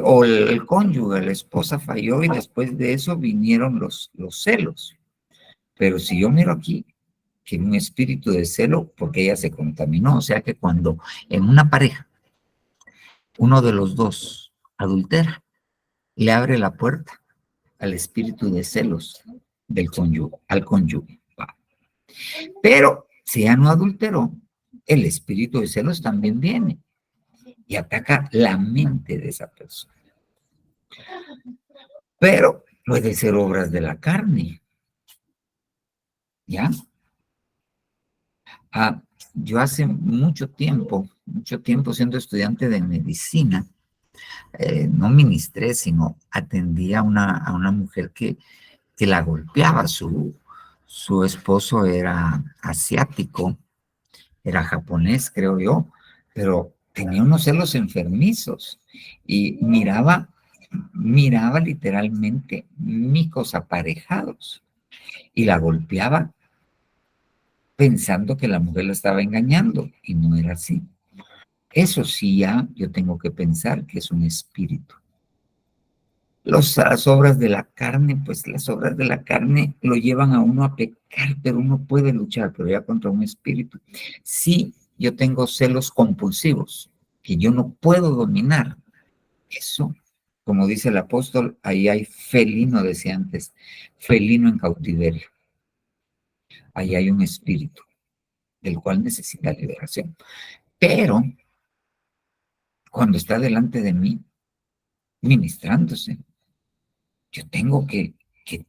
o el cónyuge, la esposa falló, y después de eso vinieron los celos. Pero si yo miro aquí que un espíritu de celo, porque ella se contaminó, o sea que cuando en una pareja uno de los dos adultera, le abre la puerta al espíritu de celos del cónyuge, al cónyuge. Pero si ya no adulteró, el espíritu de celos también viene y ataca la mente de esa persona. Pero puede ser obras de la carne. ¿Ya? Yo hace mucho tiempo siendo estudiante de medicina, no ministré, sino atendía a una mujer que la golpeaba. Su esposo era asiático, era japonés, creo yo, pero tenía unos celos enfermizos y miraba literalmente micos aparejados y la golpeaba pensando que la mujer la estaba engañando, y no era así. Eso sí, ya yo tengo que pensar que es un espíritu. Las obras de la carne, pues las obras de la carne lo llevan a uno a pecar, pero uno puede luchar, pero ya contra un espíritu. Sí, yo tengo celos compulsivos que yo no puedo dominar. Eso, como dice el apóstol, ahí hay felino, decía antes, felino en cautiverio. Ahí hay un espíritu del cual necesita liberación. Pero cuando está delante de mí, ministrándose, yo tengo que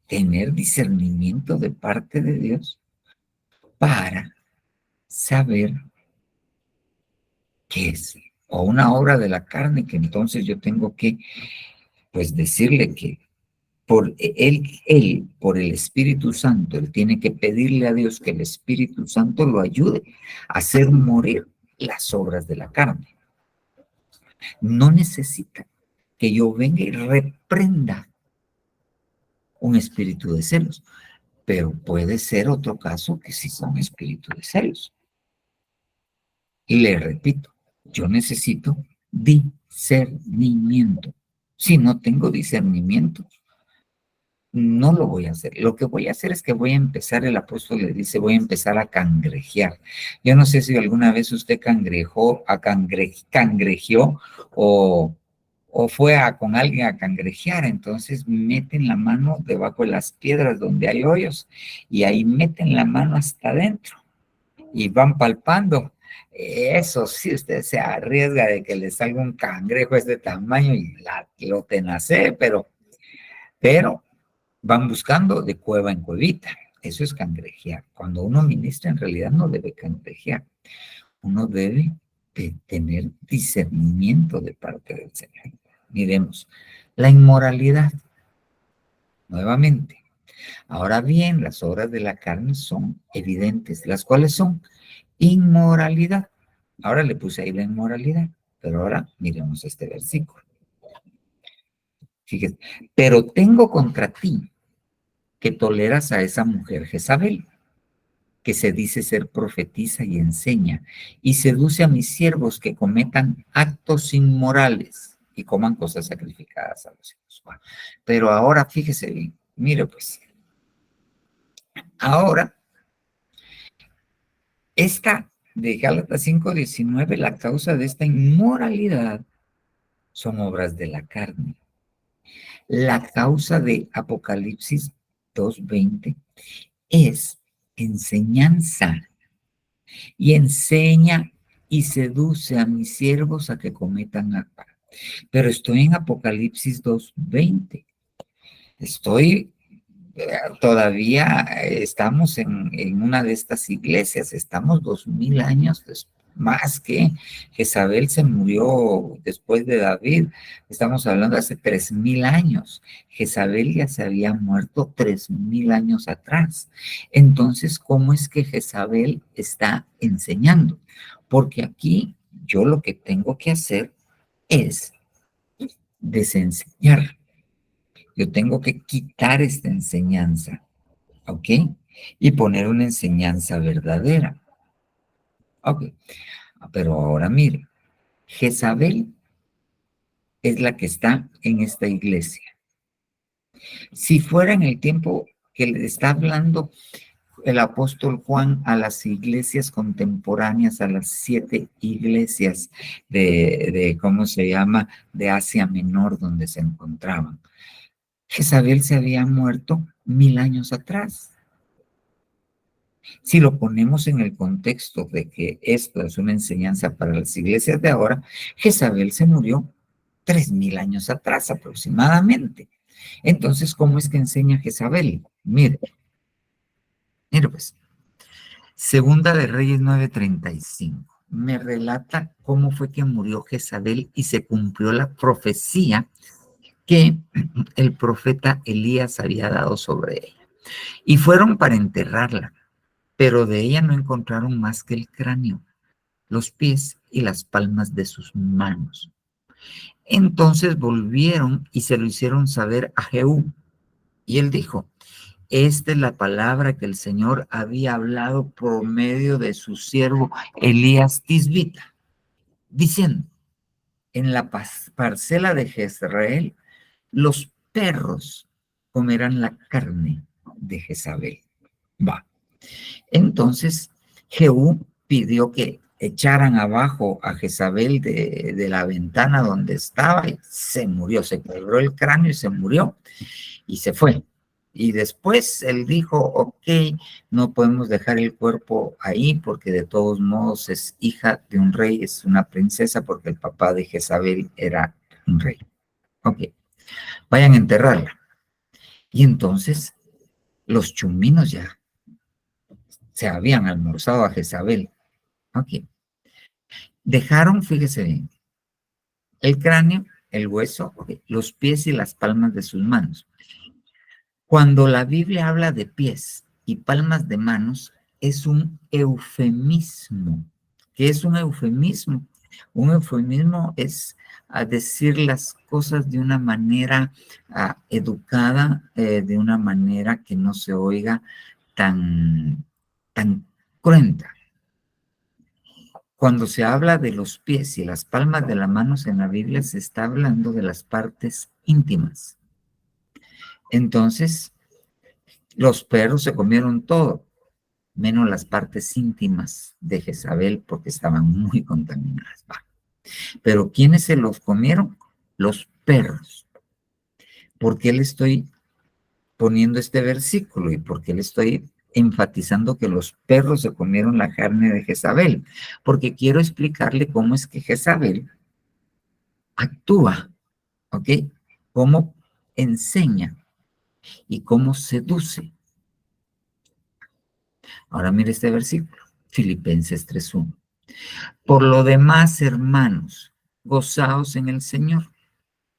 tener discernimiento de parte de Dios para saber qué es, o una obra de la carne, que entonces yo tengo que, pues, decirle que por por el Espíritu Santo, él tiene que pedirle a Dios que el Espíritu Santo lo ayude a hacer morir las obras de la carne. No necesita que yo venga y reprenda un espíritu de celos, pero puede ser otro caso que sí son espíritu de celos. Y le repito, yo necesito discernimiento. Si no tengo discernimiento, no lo voy a hacer. Lo que voy a hacer es que voy a empezar, el apóstol le dice, voy a empezar a cangrejear. Yo no sé si alguna vez usted cangrejeó o fue con alguien a cangrejear. Entonces meten la mano debajo de las piedras donde hay hoyos y ahí meten la mano hasta adentro y van palpando. Eso sí, usted se arriesga de que le salga un cangrejo de este tamaño y lo tenacé, pero van buscando de cueva en cuevita. Eso es cangrejear. Cuando uno ministra, en realidad no debe cangrejear. Uno debe de tener discernimiento de parte del Señor. Miremos, la inmoralidad. Nuevamente. Ahora bien, las obras de la carne son evidentes. ¿Las cuales son? Inmoralidad. Ahora le puse ahí la inmoralidad, pero ahora miremos este versículo. Fíjese, pero tengo contra ti que toleras a esa mujer Jezabel, que se dice ser profetisa y enseña, y seduce a mis siervos que cometan actos inmorales y coman cosas sacrificadas a los hijos. Bueno, pero ahora fíjese bien, mire pues, ahora esta de Gálatas 5:19, la causa de esta inmoralidad son obras de la carne. La causa de Apocalipsis 2:20 es enseñanza, y enseña y seduce a mis siervos a que cometan actos. Pero estoy en Apocalipsis 2:20. Todavía estamos en una de estas iglesias, estamos 2000 años más que Jezabel se murió después de David. Estamos hablando de hace 3000 años. Jezabel ya se había muerto 3000 años atrás. Entonces, ¿cómo es que Jezabel está enseñando? Porque aquí yo lo que tengo que hacer es desenseñar. Yo tengo que quitar esta enseñanza, ¿ok? Y poner una enseñanza verdadera. Ok, pero ahora mire, Jezabel es la que está en esta iglesia. Si fuera en el tiempo que le está hablando el apóstol Juan a las iglesias contemporáneas, a las 7 iglesias ¿cómo se llama?, de Asia Menor, donde se encontraban. Jezabel se había muerto 1000 años atrás. Si lo ponemos en el contexto de que esto es una enseñanza para las iglesias de ahora, Jezabel se murió 3000 años atrás aproximadamente. Entonces, ¿cómo es que enseña Jezabel? Mire pues, Segunda de Reyes 9:35. Me relata cómo fue que murió Jezabel y se cumplió la profecía que el profeta Elías había dado sobre ella. Y fueron para enterrarla, pero de ella no encontraron más que el cráneo, los pies y las palmas de sus manos. Entonces volvieron y se lo hicieron saber a Jehú. Y él dijo: esta es la palabra que el Señor había hablado por medio de su siervo Elías Tisbita, diciendo: en la parcela de Jezreel, los perros comerán la carne de Jezabel. Va. Entonces, Jehú pidió que echaran abajo a Jezabel de la ventana donde estaba y se murió, se quebró el cráneo y se murió y se fue. Y después él dijo: ok, no podemos dejar el cuerpo ahí porque de todos modos es hija de un rey, es una princesa, porque el papá de Jezabel era un rey. Ok, vayan a enterrarla. Y entonces los chuminos ya se habían almorzado a Jezabel. Ok. Dejaron, fíjese bien, el cráneo, el hueso, okay, los pies y las palmas de sus manos. Cuando la Biblia habla de pies y palmas de manos, es un eufemismo. ¿Qué es un eufemismo? Un eufemismo es decir las cosas de una manera educada, de una manera que no se oiga tan cruenta. Cuando se habla de los pies y las palmas de las manos en la Biblia, se está hablando de las partes íntimas. Entonces, los perros se comieron todo, menos las partes íntimas de Jezabel, porque estaban muy contaminadas. Pero ¿quiénes se los comieron? Los perros. ¿Por qué le estoy poniendo este versículo y por qué le estoy enfatizando que los perros se comieron la carne de Jezabel? Porque quiero explicarle cómo es que Jezabel actúa, ¿ok? Cómo enseña y cómo seduce. Ahora mire este versículo, Filipenses 3:1. Por lo demás, hermanos, gozaos en el Señor.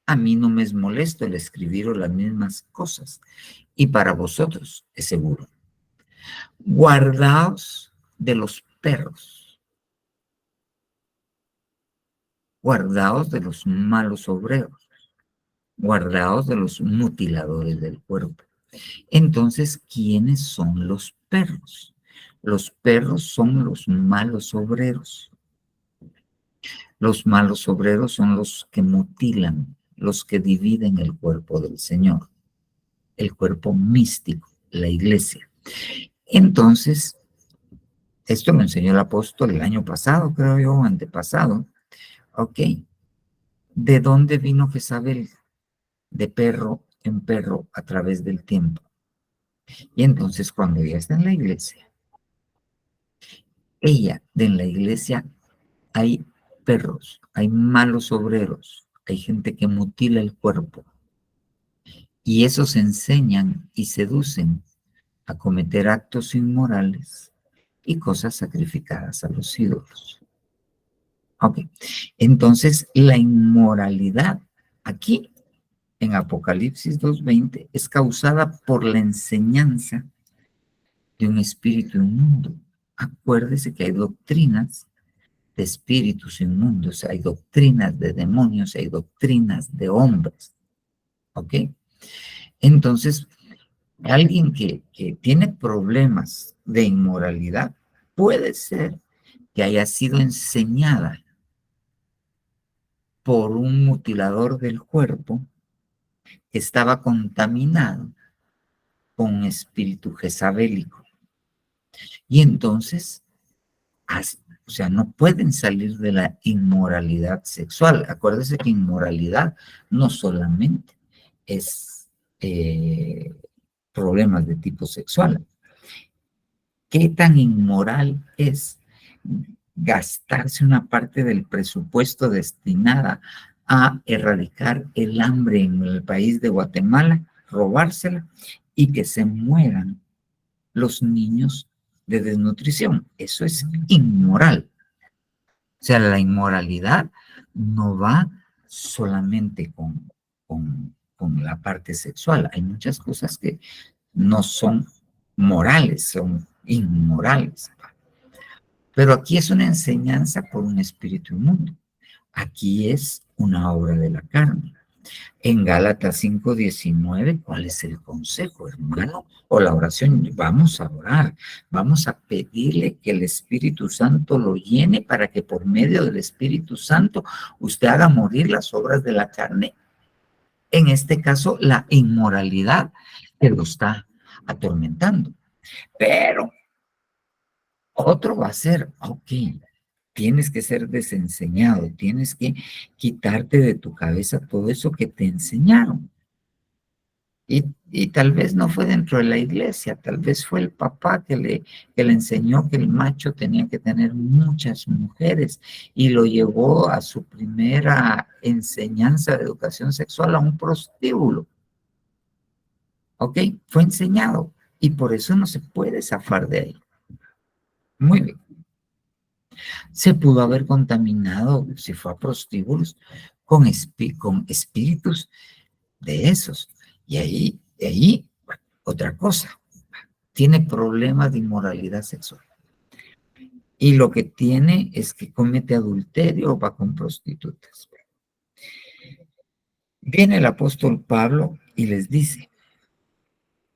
A mí no me es molesto el escribiros las mismas cosas, y para vosotros es seguro. Guardaos de los perros. Guardaos de los malos obreros. Guardaos de los mutiladores del cuerpo. Entonces, ¿quiénes son los perros? Los perros son los malos obreros. Los malos obreros son los que mutilan, los que dividen el cuerpo del Señor, el cuerpo místico, la iglesia. Entonces, esto lo enseñó el apóstol el año pasado, creo yo, antepasado. Ok. ¿De dónde vino Jezabel? De perro en perro a través del tiempo. Y entonces cuando ella está en la iglesia, en la iglesia hay perros, hay malos obreros, hay gente que mutila el cuerpo. Y esos enseñan y seducen a cometer actos inmorales y cosas sacrificadas a los ídolos. Ok, entonces la inmoralidad aquí en Apocalipsis 2:20 es causada por la enseñanza de un espíritu inmundo. Acuérdese que hay doctrinas de espíritus inmundos, hay doctrinas de demonios, hay doctrinas de hombres. ¿Ok? Entonces, alguien que tiene problemas de inmoralidad puede ser que haya sido enseñada por un mutilador del cuerpo que estaba contaminado con un espíritu jezabélico. Y entonces, o sea, no pueden salir de la inmoralidad sexual. Acuérdese que inmoralidad no solamente es problemas de tipo sexual. ¿Qué tan inmoral es gastarse una parte del presupuesto destinada a erradicar el hambre en el país de Guatemala, robársela y que se mueran los niños de desnutrición? Eso es inmoral. O sea, la inmoralidad no va solamente con la parte sexual. Hay muchas cosas que no son morales, son inmorales. Pero aquí es una enseñanza por un espíritu inmundo. Aquí es una obra de la carne. En Gálatas 5:19, ¿cuál es el consejo, hermano? O la oración, vamos a orar, vamos a pedirle que el Espíritu Santo lo llene para que por medio del Espíritu Santo usted haga morir las obras de la carne. En este caso, la inmoralidad que lo está atormentando. Pero otro va a ser, ok, tienes que ser desenseñado, tienes que quitarte de tu cabeza todo eso que te enseñaron. Y tal vez no fue dentro de la iglesia, tal vez fue el papá que le enseñó que el macho tenía que tener muchas mujeres y lo llevó a su primera enseñanza de educación sexual a un prostíbulo. ¿Ok? Fue enseñado y por eso no se puede zafar de ahí. Muy bien. Se pudo haber contaminado, si fue a prostíbulos, con espíritus de esos. Y ahí, bueno, otra cosa, tiene problemas de inmoralidad sexual. Y lo que tiene es que comete adulterio o va con prostitutas. Viene el apóstol Pablo y les dice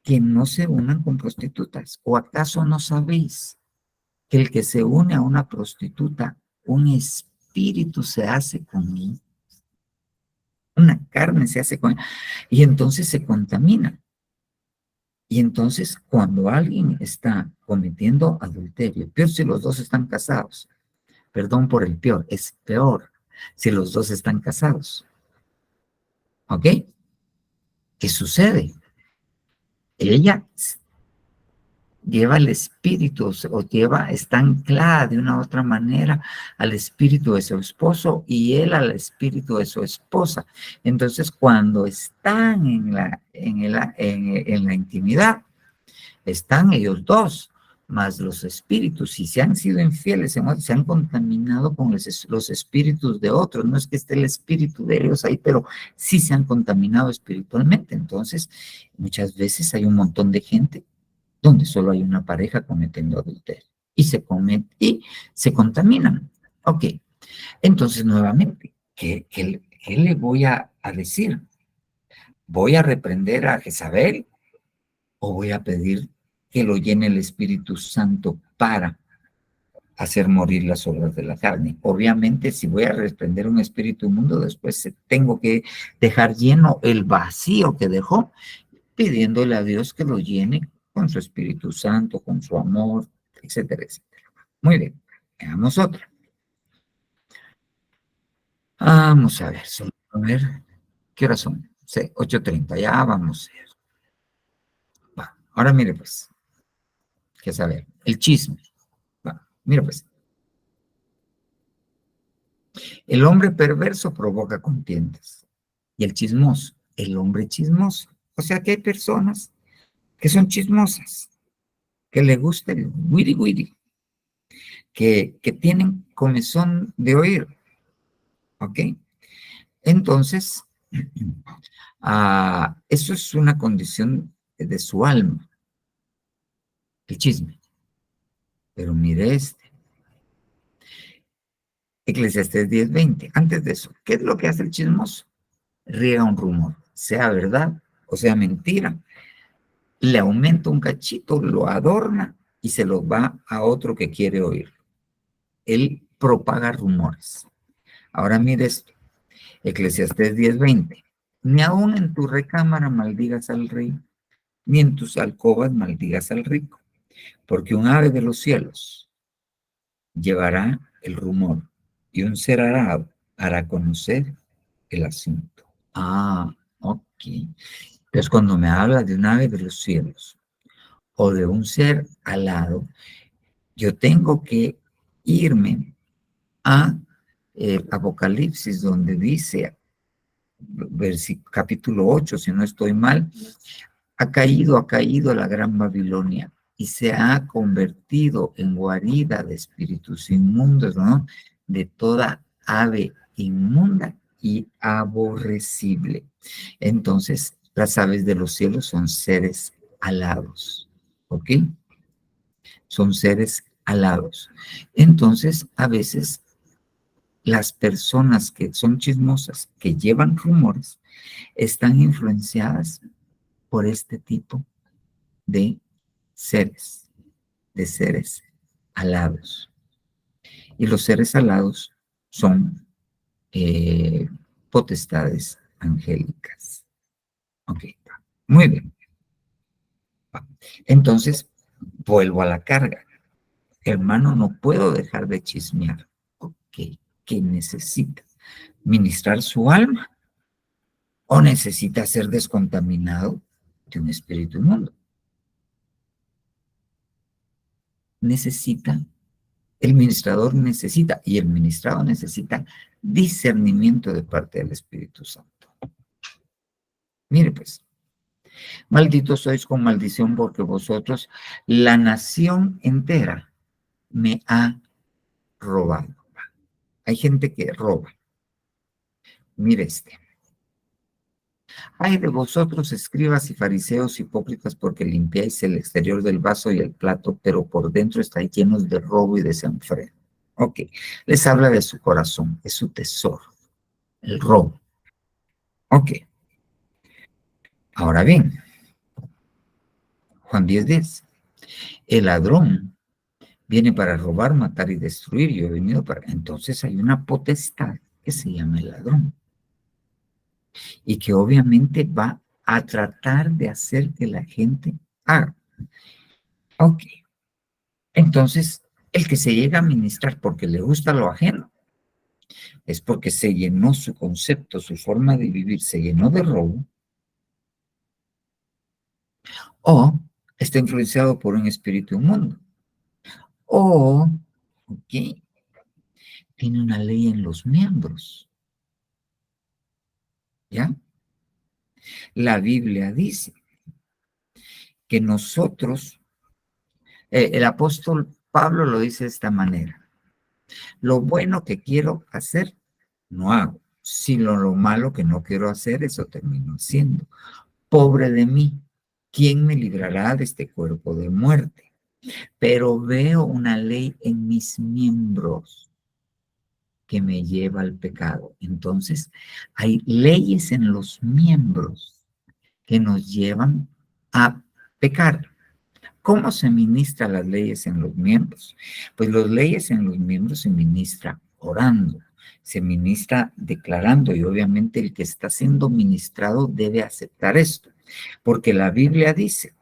que no se unan con prostitutas. ¿O acaso no sabéis que el que se une a una prostituta, un espíritu se hace con él? Una carne se hace con él. Y entonces se contamina. Y entonces, cuando alguien está cometiendo adulterio, peor si los dos están casados, perdón por el peor, es peor si los dos están casados. ¿Ok? ¿Qué sucede? Ella lleva el espíritu o está anclada de una u otra manera al espíritu de su esposo y él al espíritu de su esposa. Entonces, cuando están en la intimidad, están ellos dos, más los espíritus, y se han sido infieles, se han contaminado con los espíritus de otros. No es que esté el espíritu de ellos ahí, pero sí se han contaminado espiritualmente. Entonces, muchas veces hay un montón de gente donde solo hay una pareja cometiendo adulterio y se contaminan. Ok, entonces nuevamente, ¿qué le voy a decir? ¿Voy a reprender a Jezabel o voy a pedir que lo llene el Espíritu Santo para hacer morir las obras de la carne? Obviamente, si voy a reprender un espíritu inmundo, después tengo que dejar lleno el vacío que dejó, pidiéndole a Dios que lo llene con su Espíritu Santo, con su amor, etcétera, etcétera. Muy bien, veamos otra. Vamos a ver, a ver, ¿qué horas son? Sí, 8:30, ya vamos a ver. Va, ahora mire pues, ¿qué saber? El chisme. Va, mire pues. El hombre perverso provoca contiendas. Y el hombre chismoso. O sea que hay personas que son chismosas, que le gusta el wiri wiri, que tienen comezón de oír. ¿Ok? Entonces, eso es una condición de su alma, el chisme. Pero mire Eclesiastés 10:20. Antes de eso, ¿qué es lo que hace el chismoso? Riega un rumor, sea verdad o sea mentira, le aumenta un cachito, lo adorna y se lo va a otro que quiere oír. Él propaga rumores. Ahora mire esto, Eclesiastés 10:20. Ni aun en tu recámara maldigas al rey, ni en tus alcobas maldigas al rico, porque un ave de los cielos llevará el rumor y un ser arado hará conocer el asunto. Ok. Entonces, cuando me habla de un ave de los cielos o de un ser alado, yo tengo que irme a Apocalipsis, donde dice, capítulo 8, si no estoy mal, ha caído la gran Babilonia y se ha convertido en guarida de espíritus inmundos, ¿no? De toda ave inmunda y aborrecible. Entonces, las aves de los cielos son seres alados, ¿ok? Son seres alados. Entonces, a veces, las personas que son chismosas, que llevan rumores, están influenciadas por este tipo de seres alados. Y los seres alados son potestades angélicas. Ok, muy bien. Entonces, vuelvo a la carga. Hermano, no puedo dejar de chismear. Ok, ¿qué necesita? ¿Ministrar su alma? ¿O necesita ser descontaminado de un espíritu inmundo? El ministrador necesita, y el ministrado necesita discernimiento de parte del Espíritu Santo. Mire pues, malditos sois con maldición porque vosotros, la nación entera, me ha robado. Hay gente que roba. Mire Ay de vosotros, escribas y fariseos hipócritas, porque limpiáis el exterior del vaso y el plato, pero por dentro estáis llenos de robo y desenfreno. Ok, les habla de su corazón, es su tesoro, el robo. Ok, ahora bien, Juan 10:10, el ladrón viene para robar, matar y destruir, yo he venido para... Entonces hay una potestad que se llama el ladrón y que obviamente va a tratar de hacer que la gente haga. Ok, entonces el que se llega a ministrar porque le gusta lo ajeno es porque se llenó su concepto, su forma de vivir, se llenó de robo, o está influenciado por un espíritu inmundo, o tiene una ley en los miembros. ¿Ya? La Biblia dice que nosotros, el apóstol Pablo lo dice de esta manera: lo bueno que quiero hacer, no hago, sino lo malo que no quiero hacer, eso termino haciendo. Pobre de mí, ¿quién me librará de este cuerpo de muerte? Pero veo una ley en mis miembros que me lleva al pecado. Entonces, hay leyes en los miembros que nos llevan a pecar. ¿Cómo se ministran las leyes en los miembros? Pues las leyes en los miembros se ministra orando, se ministra declarando, y obviamente el que está siendo ministrado debe aceptar esto, porque la Biblia dice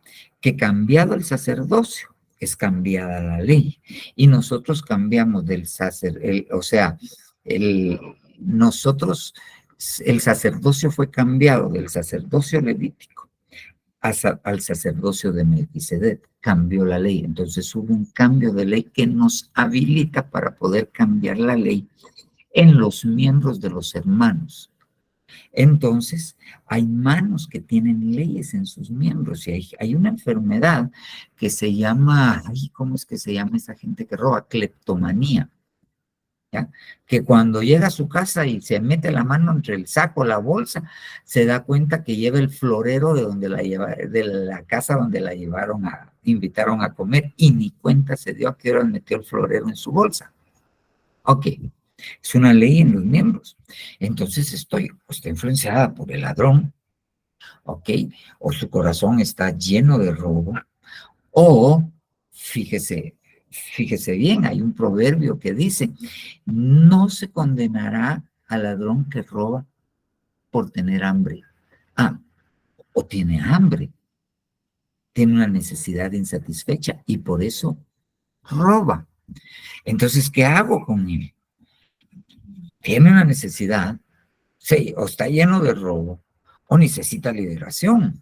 que cambiado el sacerdocio es cambiada la ley, y nosotros cambiamos del nosotros, el sacerdocio fue cambiado del sacerdocio levítico al sacerdocio de Melquisedec, cambió la ley. Entonces hubo un cambio de ley que nos habilita para poder cambiar la ley en los miembros de los hermanos. Entonces, hay manos que tienen leyes en sus miembros y hay una enfermedad que se llama, ay, ¿cómo es que se llama esa gente que roba? Cleptomanía. ¿Ya? Que cuando llega a su casa y se mete la mano entre el saco, la bolsa, se da cuenta que lleva el florero de donde la lleva, de la casa donde la invitaron a comer, y ni cuenta se dio a qué hora metió el florero en su bolsa. Ok, es una ley en los miembros. Entonces está influenciada por el ladrón, ok, o su corazón está lleno de robo, o fíjese bien, hay un proverbio que dice, no se condenará al ladrón que roba por tener hambre. O tiene hambre, tiene una necesidad insatisfecha y por eso roba. Entonces, ¿qué hago con él? Tiene una necesidad, sí, o está lleno de robo, o necesita liberación.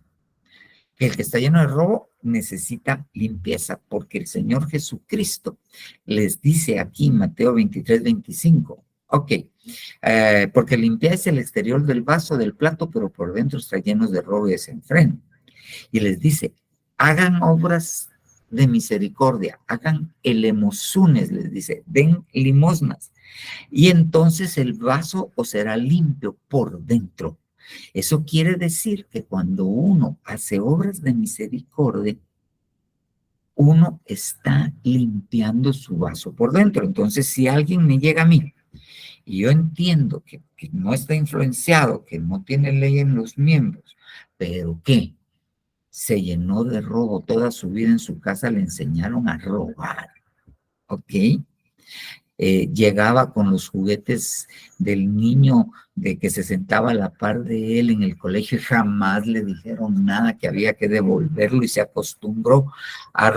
El que está lleno de robo necesita limpieza, porque el Señor Jesucristo les dice aquí en Mateo 23, 25, ok, porque limpiáis el exterior del vaso, del plato, pero por dentro está lleno de robo y desenfreno. Y les dice, hagan obras de misericordia, hagan elemosunes, les dice, den limosnas, y entonces el vaso os será limpio por dentro. Eso quiere decir que cuando uno hace obras de misericordia, uno está limpiando su vaso por dentro. Entonces, si alguien me llega a mí y yo entiendo que no está influenciado, que no tiene ley en los miembros, pero que se llenó de robo toda su vida en su casa, le enseñaron a robar, ¿ok? Llegaba con los juguetes del niño de que se sentaba a la par de él en el colegio y jamás le dijeron nada, que había que devolverlo, y se acostumbró a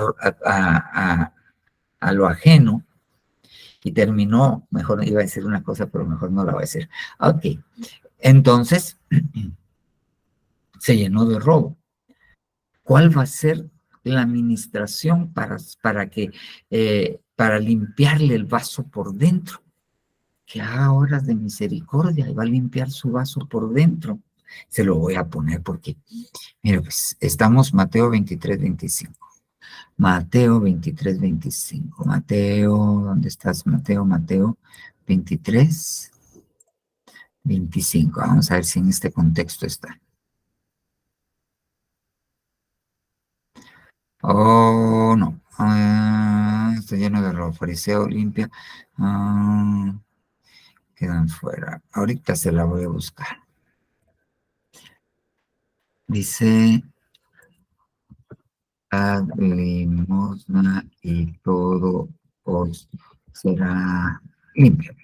lo ajeno y terminó, mejor iba a decir una cosa, pero mejor no la voy a decir. Ok, entonces se llenó de robo. ¿Cuál va a ser la administración para limpiarle el vaso por dentro? Que haga obras de misericordia y va a limpiar su vaso por dentro. Se lo voy a poner porque, mira, pues estamos Mateo 23, 25. Mateo 23, 25. Mateo, ¿dónde estás? Mateo 23, 25. Vamos a ver si en este contexto está. Oh, no. Está lleno de robo. Fariseo limpia. Quedan fuera. Ahorita se la voy a buscar. Dice, dad limosna y todo os será limpio.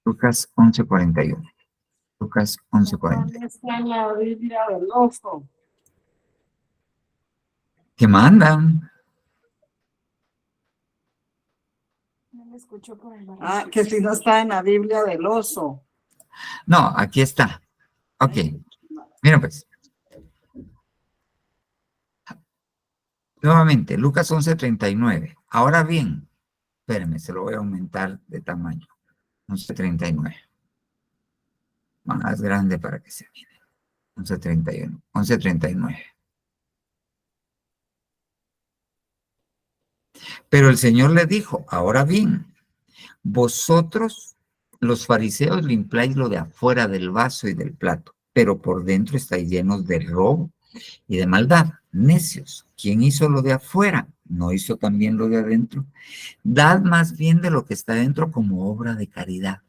Lucas 11:41. Lucas 11:41. ¿Qué mandan? Que si no está en la Biblia del oso. No, aquí está. Ok. Mira pues. Nuevamente, Lucas 11:39. Ahora bien, espérenme, se lo voy a aumentar de tamaño. 11:39. Más grande para que se mire. 11:31. 11:39. Pero el Señor le dijo, ahora bien, vosotros, los fariseos, limpiáis lo de afuera del vaso y del plato, pero por dentro estáis llenos de robo y de maldad. Necios, ¿quién hizo lo de afuera? ¿No hizo también lo de adentro? Dad más bien de lo que está dentro como obra de caridad,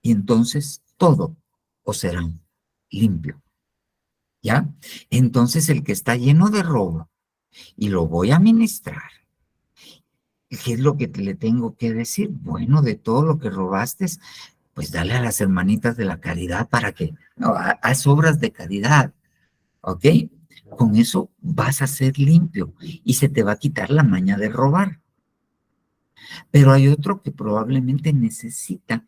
y entonces todo os será limpio. ¿Ya? Entonces el que está lleno de robo, y lo voy a ministrar, ¿qué es lo que le tengo que decir? Bueno, de todo lo que robaste, pues dale a las hermanitas de la caridad para que, no, haz obras de caridad, ¿ok? Con eso vas a ser limpio y se te va a quitar la maña de robar. Pero hay otro que probablemente necesita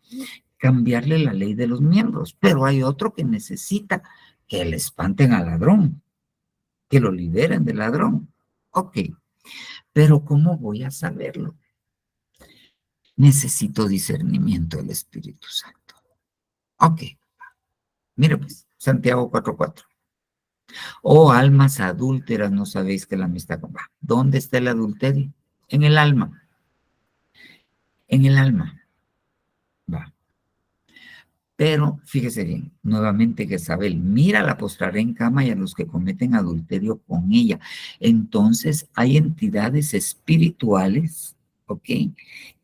cambiarle la ley de los miembros, pero hay otro que necesita que le espanten al ladrón, que lo liberen del ladrón. Ok, pero ¿cómo voy a saberlo? Necesito discernimiento del Espíritu Santo. Ok, mire pues, Santiago 4:4. Oh, almas adúlteras, no sabéis que la amistad va. ¿Dónde está el adulterio? En el alma. En el alma. Va. Pero fíjese bien, nuevamente Jezabel, mira, la postraré en cama y a los que cometen adulterio con ella. Entonces hay entidades espirituales, ¿ok?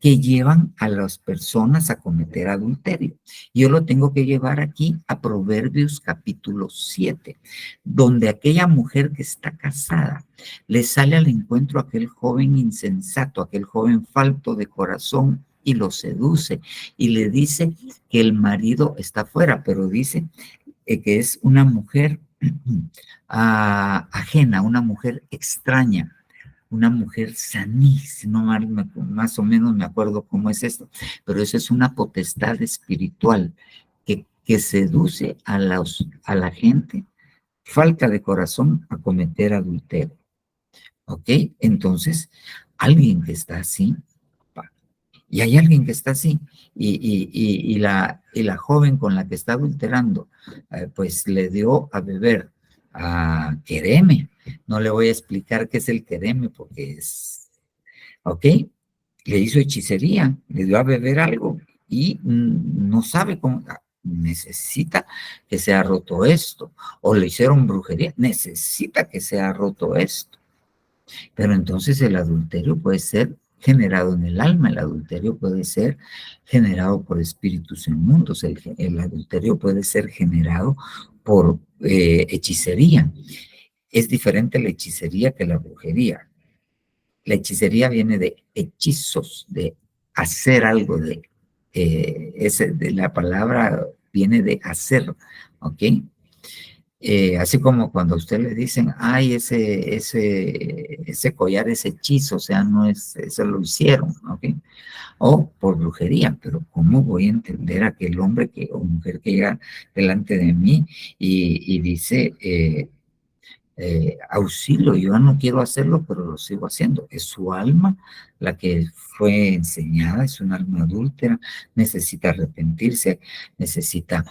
Que llevan a las personas a cometer adulterio. Yo lo tengo que llevar aquí a Proverbios capítulo 7, donde aquella mujer que está casada le sale al encuentro a aquel joven insensato, aquel joven falto de corazón y lo seduce y le dice que el marido está fuera, pero dice que es una mujer ajena, una mujer extraña, una mujer sanísima, más o menos me acuerdo cómo es esto, pero eso es una potestad espiritual que seduce a la gente, falta de corazón, a cometer adulterio. ¿Ok? Entonces, alguien que está así, y hay alguien que está así, y la joven con la que está adulterando, pues le dio a beber a quereme. No le voy a explicar qué es el quereme porque es, ¿ok? Le hizo hechicería, le dio a beber algo y no sabe cómo, necesita que sea roto esto, o le hicieron brujería, necesita que sea roto esto. Pero entonces el adulterio puede ser generado en el alma, el adulterio puede ser generado por espíritus inmundos, el adulterio puede ser generado por hechicería. Es diferente la hechicería que la brujería. La hechicería viene de hechizos, de hacer algo, de la palabra viene de hacer, ¿ok? Así como cuando a usted le dicen, ay, ese collar es hechizo, o sea, no es, eso lo hicieron, ¿ok? O por brujería, pero ¿cómo voy a entender a aquel hombre o mujer que llega delante de mí y dice, auxilio, yo no quiero hacerlo, pero lo sigo haciendo? Es su alma la que fue enseñada, es un alma adúltera, necesita arrepentirse, necesita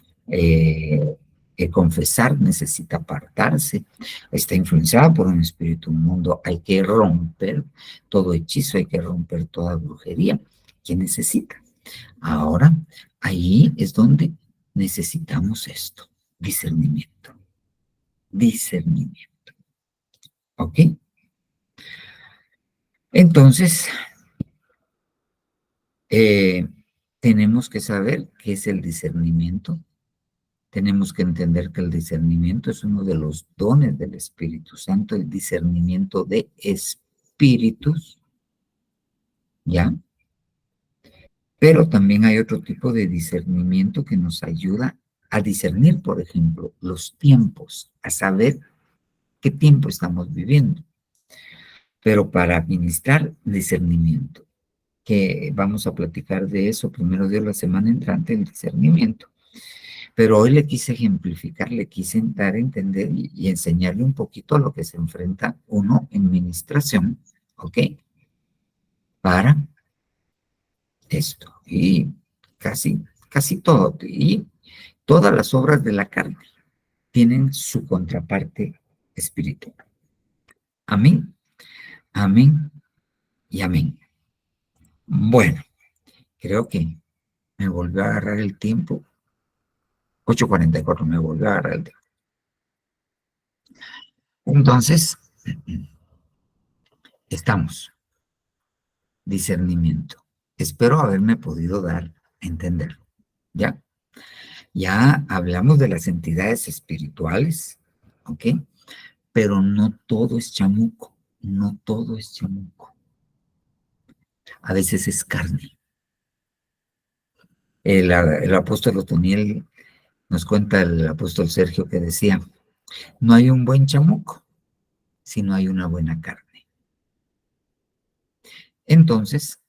confesar, necesita apartarse, está influenciada por un espíritu inmundo. Hay que romper todo hechizo, hay que romper toda brujería. ¿Quién necesita? Ahora, ahí es donde necesitamos esto, discernimiento. Discernimiento. ¿Ok? Entonces, tenemos que saber qué es el discernimiento. Tenemos que entender que el discernimiento es uno de los dones del Espíritu Santo, el discernimiento de espíritus, ¿ya? Pero también hay otro tipo de discernimiento que nos ayuda a discernir, por ejemplo, los tiempos, a saber qué tiempo estamos viviendo. Pero para administrar discernimiento, que vamos a platicar de eso, primero Dios, la semana entrante, el discernimiento. Pero hoy le quise ejemplificar, le quise dar a entender y enseñarle un poquito a lo que se enfrenta uno en ministración, ¿ok? Para esto. Y casi todo. Y todas las obras de la carne tienen su contraparte espiritual. Amén, amén y amén. Bueno, creo que me volvió a agarrar el tiempo. 8:44 me volvió a agarrar el tiempo. Entonces, estamos. Discernimiento. Espero haberme podido dar a entender. ¿Ya? Ya hablamos de las entidades espirituales, ¿ok? Pero no todo es chamuco. No todo es chamuco. A veces es carne. El apóstol Otoniel nos cuenta el apóstol Sergio que decía, no hay un buen chamuco si no hay una buena carne. Entonces,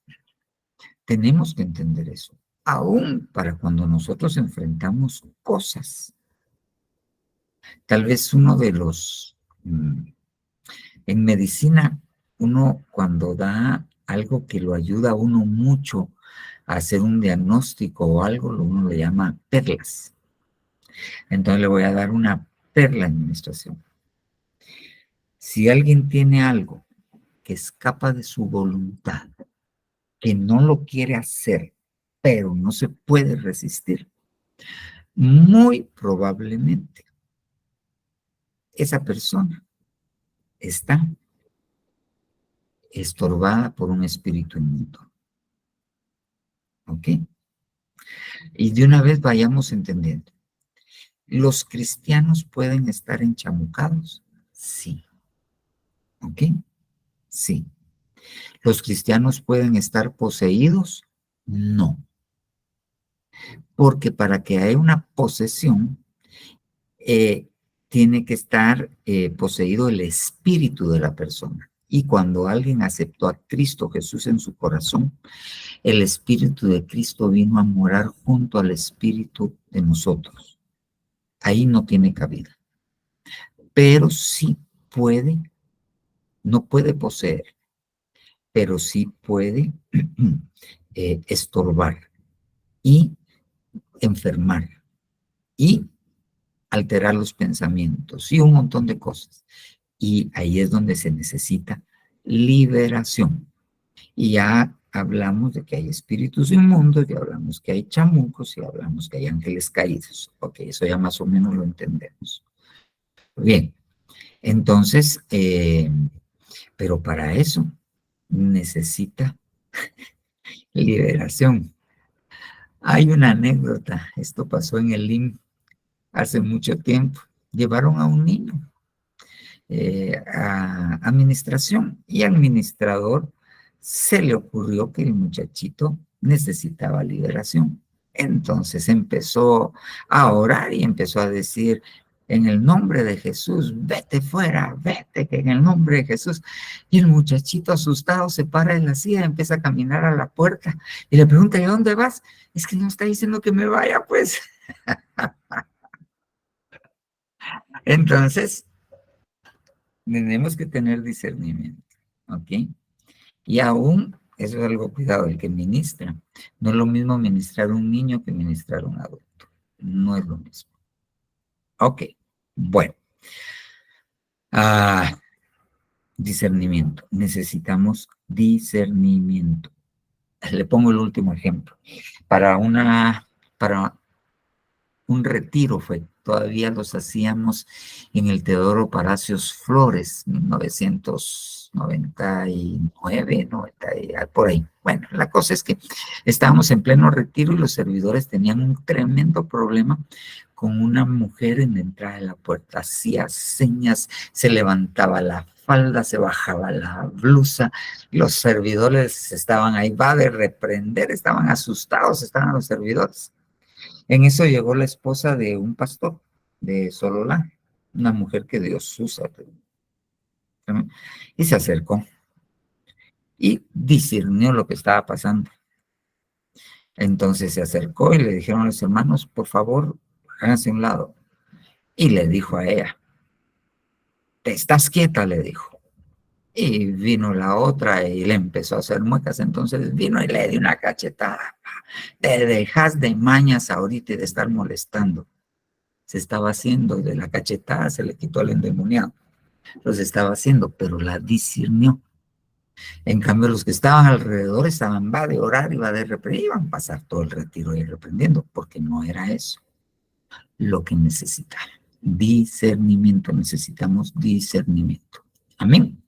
Tenemos que entender eso, aún para cuando nosotros enfrentamos cosas. Tal vez uno de los, en medicina, uno cuando da algo que lo ayuda a uno mucho a hacer un diagnóstico o algo, uno le llama perlas. Entonces le voy a dar una perla en administración. Si alguien tiene algo que escapa de su voluntad, que no lo quiere hacer, pero no se puede resistir, muy probablemente esa persona está estorbada por un espíritu inmundo. ¿Ok? Y de una vez vayamos entendiendo. ¿Los cristianos pueden estar enchamucados? Sí. ¿Ok? Sí. ¿Los cristianos pueden estar poseídos? No. Porque para que haya una posesión, tiene que estar poseído el espíritu de la persona. Y cuando alguien aceptó a Cristo Jesús en su corazón, el espíritu de Cristo vino a morar junto al espíritu de nosotros. Ahí no tiene cabida. Pero sí puede, no puede poseer, pero sí puede estorbar y enfermar y alterar los pensamientos y un montón de cosas. Y ahí es donde se necesita liberación. Y ya hablamos de que hay espíritus inmundos, ya hablamos que hay chamucos y hablamos que hay ángeles caídos. Ok, eso ya más o menos lo entendemos. Bien, entonces, pero para eso necesita liberación. Hay una anécdota, esto pasó en el IMSS hace mucho tiempo. Llevaron a un niño a administración y al administrador se le ocurrió que el muchachito necesitaba liberación. Entonces empezó a orar y empezó a decir, en el nombre de Jesús, vete fuera, vete, que en el nombre de Jesús. Y el muchachito asustado se para en la silla, empieza a caminar a la puerta y le pregunta, ¿y a dónde vas? Es que no está diciendo que me vaya, pues. Entonces, tenemos que tener discernimiento, ¿ok? Y aún, eso es algo cuidado, el que ministra. No es lo mismo ministrar a un niño que ministrar a un adulto. No es lo mismo. Ok, bueno. Discernimiento. Necesitamos discernimiento. Le pongo el último ejemplo. Para un retiro fue, todavía los hacíamos en el Teodoro Palacios Flores, 1999, 90, por ahí. Bueno, la cosa es que estábamos en pleno retiro y los servidores tenían un tremendo problema con una mujer en la entrada de la puerta. Hacía señas, se levantaba la falda, se bajaba la blusa, los servidores estaban ahí, va de reprender, estaban asustados, estaban los servidores. En eso llegó la esposa de un pastor de Sololá, una mujer que Dios usa, y se acercó y discernió lo que estaba pasando. Entonces se acercó y le dijeron a los hermanos, por favor, háganse a un lado. Y le dijo a ella, ¿te estás quieta? Le dijo. Y vino la otra y le empezó a hacer muecas. Entonces vino y le dio una cachetada. Te dejas de mañas ahorita y de estar molestando. Se estaba haciendo de la cachetada, se le quitó el endemoniado. Los estaba haciendo, pero la discernió. En cambio, los que estaban alrededor estaban, va de orar y va de reprender, iban a pasar todo el retiro ahí reprendiendo, porque no era eso lo que necesitaban. Discernimiento, necesitamos discernimiento. Amén.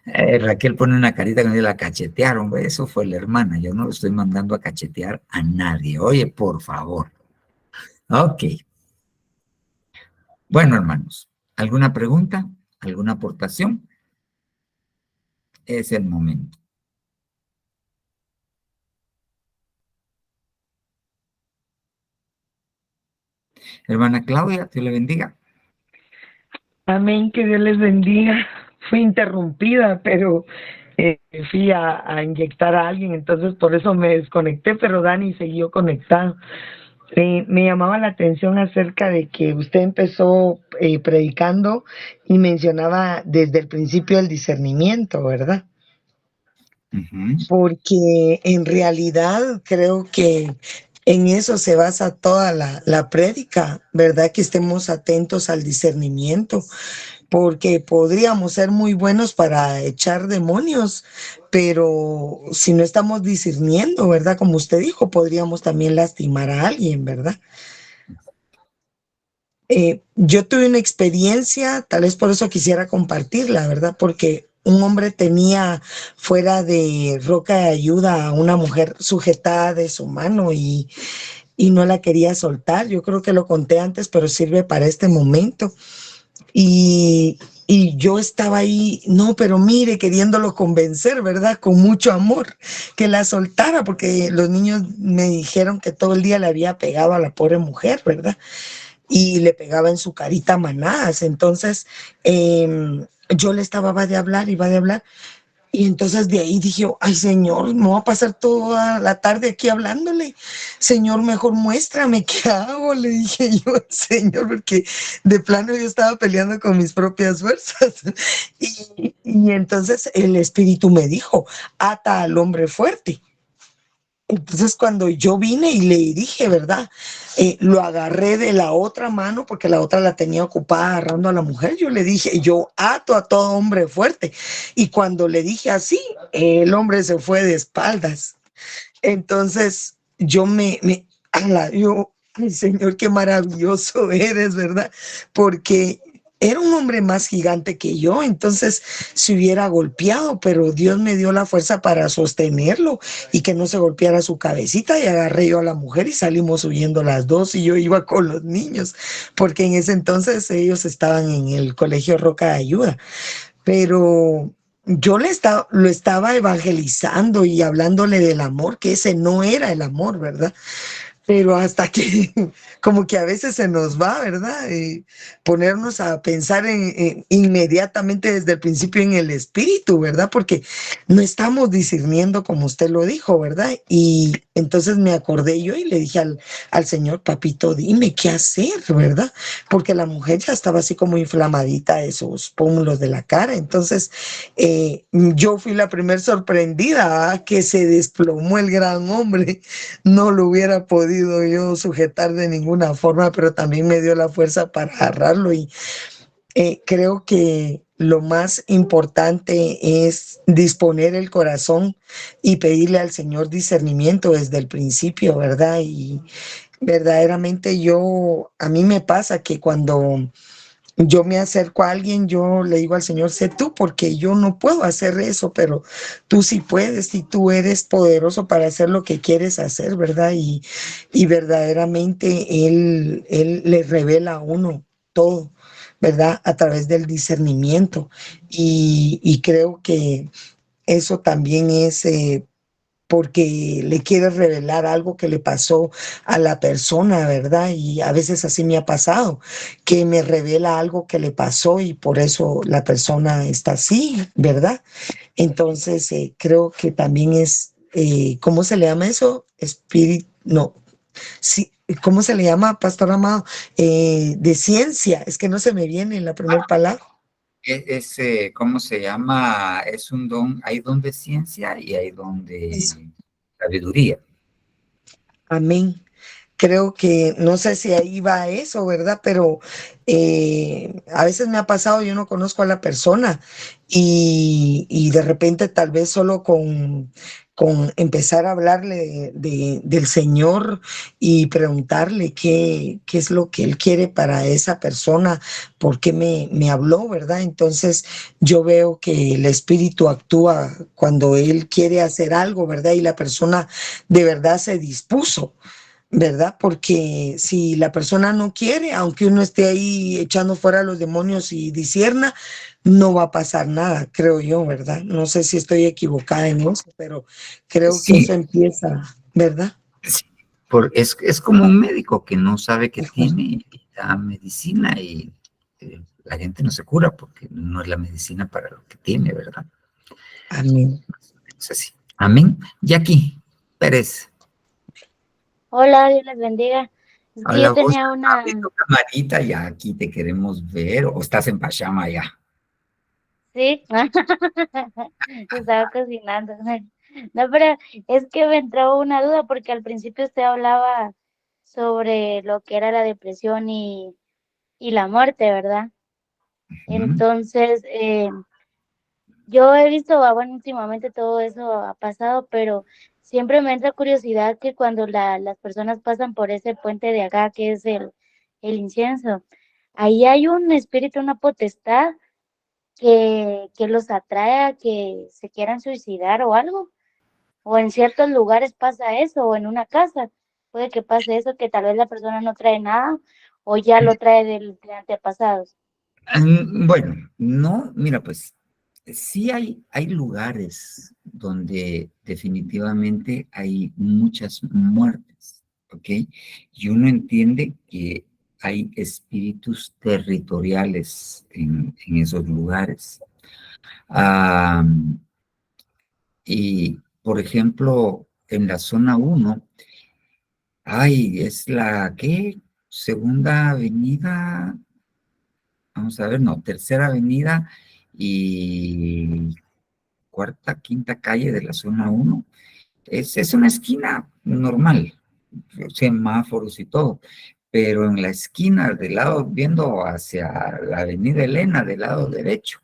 Raquel pone una carita que me dice, la cachetearon, eso fue la hermana, yo no lo estoy mandando a cachetear a nadie, oye, por favor. Ok. Bueno, hermanos, ¿alguna pregunta? ¿Alguna aportación? Es el momento. Hermana Claudia, Dios le bendiga. Amén, que Dios les bendiga. Fui interrumpida, pero fui a inyectar a alguien, entonces por eso me desconecté, pero Dani siguió conectado. Me llamaba la atención acerca de que usted empezó predicando y mencionaba desde el principio el discernimiento, ¿verdad? Porque en realidad creo que en eso se basa toda la prédica, ¿verdad? Que estemos atentos al discernimiento, porque podríamos ser muy buenos para echar demonios, pero si no estamos discerniendo, ¿verdad? Como usted dijo, podríamos también lastimar a alguien, ¿verdad? Yo tuve una experiencia, tal vez por eso quisiera compartirla, ¿verdad? Porque un hombre tenía fuera de roca de ayuda a una mujer sujetada de su mano y no la quería soltar. Yo creo que lo conté antes, pero sirve para este momento. Y yo estaba ahí, no, pero mire, queriéndolo convencer, ¿verdad? Con mucho amor, que la soltara, porque los niños me dijeron que todo el día le había pegado a la pobre mujer, ¿verdad? Y le pegaba en su carita manadas. Entonces, yo le estaba, va de hablar y va de hablar. Y entonces de ahí dije, ay Señor, no va a pasar toda la tarde aquí hablándole. Señor, mejor muéstrame qué hago, le dije yo al Señor, porque de plano yo estaba peleando con mis propias fuerzas. Y entonces el Espíritu me dijo, ata al hombre fuerte. Entonces cuando yo vine y le dije, ¿verdad? Lo agarré de la otra mano porque la otra la tenía ocupada agarrando a la mujer. Yo le dije, yo ato a todo hombre fuerte. Y cuando le dije así, el hombre se fue de espaldas. Entonces yo ay Señor, qué maravilloso eres, ¿verdad? Porque era un hombre más gigante que yo, entonces se hubiera golpeado, pero Dios me dio la fuerza para sostenerlo y que no se golpeara su cabecita, y agarré yo a la mujer y salimos huyendo las dos, y yo iba con los niños, porque en ese entonces ellos estaban en el colegio Roca de Ayuda, pero yo lo estaba evangelizando y hablándole del amor, que ese no era el amor, ¿verdad? Pero hasta que como que a veces se nos va, ¿verdad? Ponernos a pensar inmediatamente desde el principio en el espíritu, ¿verdad? Porque no estamos discerniendo como usted lo dijo, ¿verdad? Y entonces me acordé yo y le dije al Señor, papito, dime qué hacer, ¿verdad? Porque la mujer ya estaba así como inflamadita de esos pómulos de la cara. Entonces yo fui la primer sorprendida, ¿ah? Que se desplomó el gran hombre. No lo hubiera podido yo sujetar de ninguna forma, pero también me dio la fuerza para agarrarlo. Y creo que lo más importante es disponer el corazón y pedirle al Señor discernimiento desde el principio, ¿verdad? Y verdaderamente a mí me pasa que cuando yo me acerco a alguien, yo le digo al Señor, sé tú, porque yo no puedo hacer eso, pero tú sí puedes y tú eres poderoso para hacer lo que quieres hacer, ¿verdad? Y verdaderamente Él le revela a uno todo, ¿verdad? A través del discernimiento. Y creo que eso también es porque le quiere revelar algo que le pasó a la persona, ¿verdad? Y a veces así me ha pasado, que me revela algo que le pasó y por eso la persona está así, ¿verdad? Entonces, creo que también es, ¿cómo se le llama eso? Espíritu, no, sí, ¿cómo se le llama, Pastor Amado? De ciencia, es que no se me viene la primera palabra. ¿Cómo se llama? Es un don, hay don de ciencia y hay don de sabiduría. Amén. Creo que, no sé si ahí va eso, ¿verdad? Pero a veces me ha pasado, yo no conozco a la persona y de repente tal vez solo con empezar a hablarle del Señor y preguntarle qué es lo que Él quiere para esa persona, por qué me habló, ¿verdad? Entonces yo veo que el Espíritu actúa cuando Él quiere hacer algo, ¿verdad? Y la persona de verdad se dispuso, ¿verdad? Porque si la persona no quiere, aunque uno esté ahí echando fuera a los demonios y discierna, no va a pasar nada, creo yo, ¿verdad? No sé si estoy equivocada en eso, pero creo que Sí, eso empieza, ¿verdad? sí, es como un médico que no sabe qué tiene y da medicina y la gente no se cura porque no es la medicina para lo que tiene, ¿verdad? Amén. Es así. Amén. Jackie Pérez. Hola, Dios les bendiga. Es que Hola, yo vos, tenía una... abre tu camarita, ya aquí te queremos ver, o estás en pachama ya. Sí, estaba cocinando. No, pero es que me entró una duda porque al principio usted hablaba sobre lo que era la depresión y la muerte, ¿verdad? Ujú. Entonces, yo he visto, bueno, últimamente todo eso ha pasado, pero siempre me entra curiosidad que cuando las personas pasan por ese puente de acá, que es el incienso, ahí hay un espíritu, una potestad que los atrae a que se quieran suicidar o algo, o en ciertos lugares pasa eso, o en una casa puede que pase eso, que tal vez la persona no trae nada o ya lo trae de antepasados. Bueno, no, mira, pues sí hay lugares donde definitivamente hay muchas muertes, ¿ok? Y uno entiende que hay espíritus territoriales en esos lugares. Ah, y, por ejemplo, en la zona uno, es la, ¿qué? Segunda avenida, vamos a ver, no, tercera avenida y cuarta, quinta calle de la zona uno. Es una esquina normal, semáforos y todo, pero en la esquina del lado, viendo hacia la avenida Elena, del lado derecho,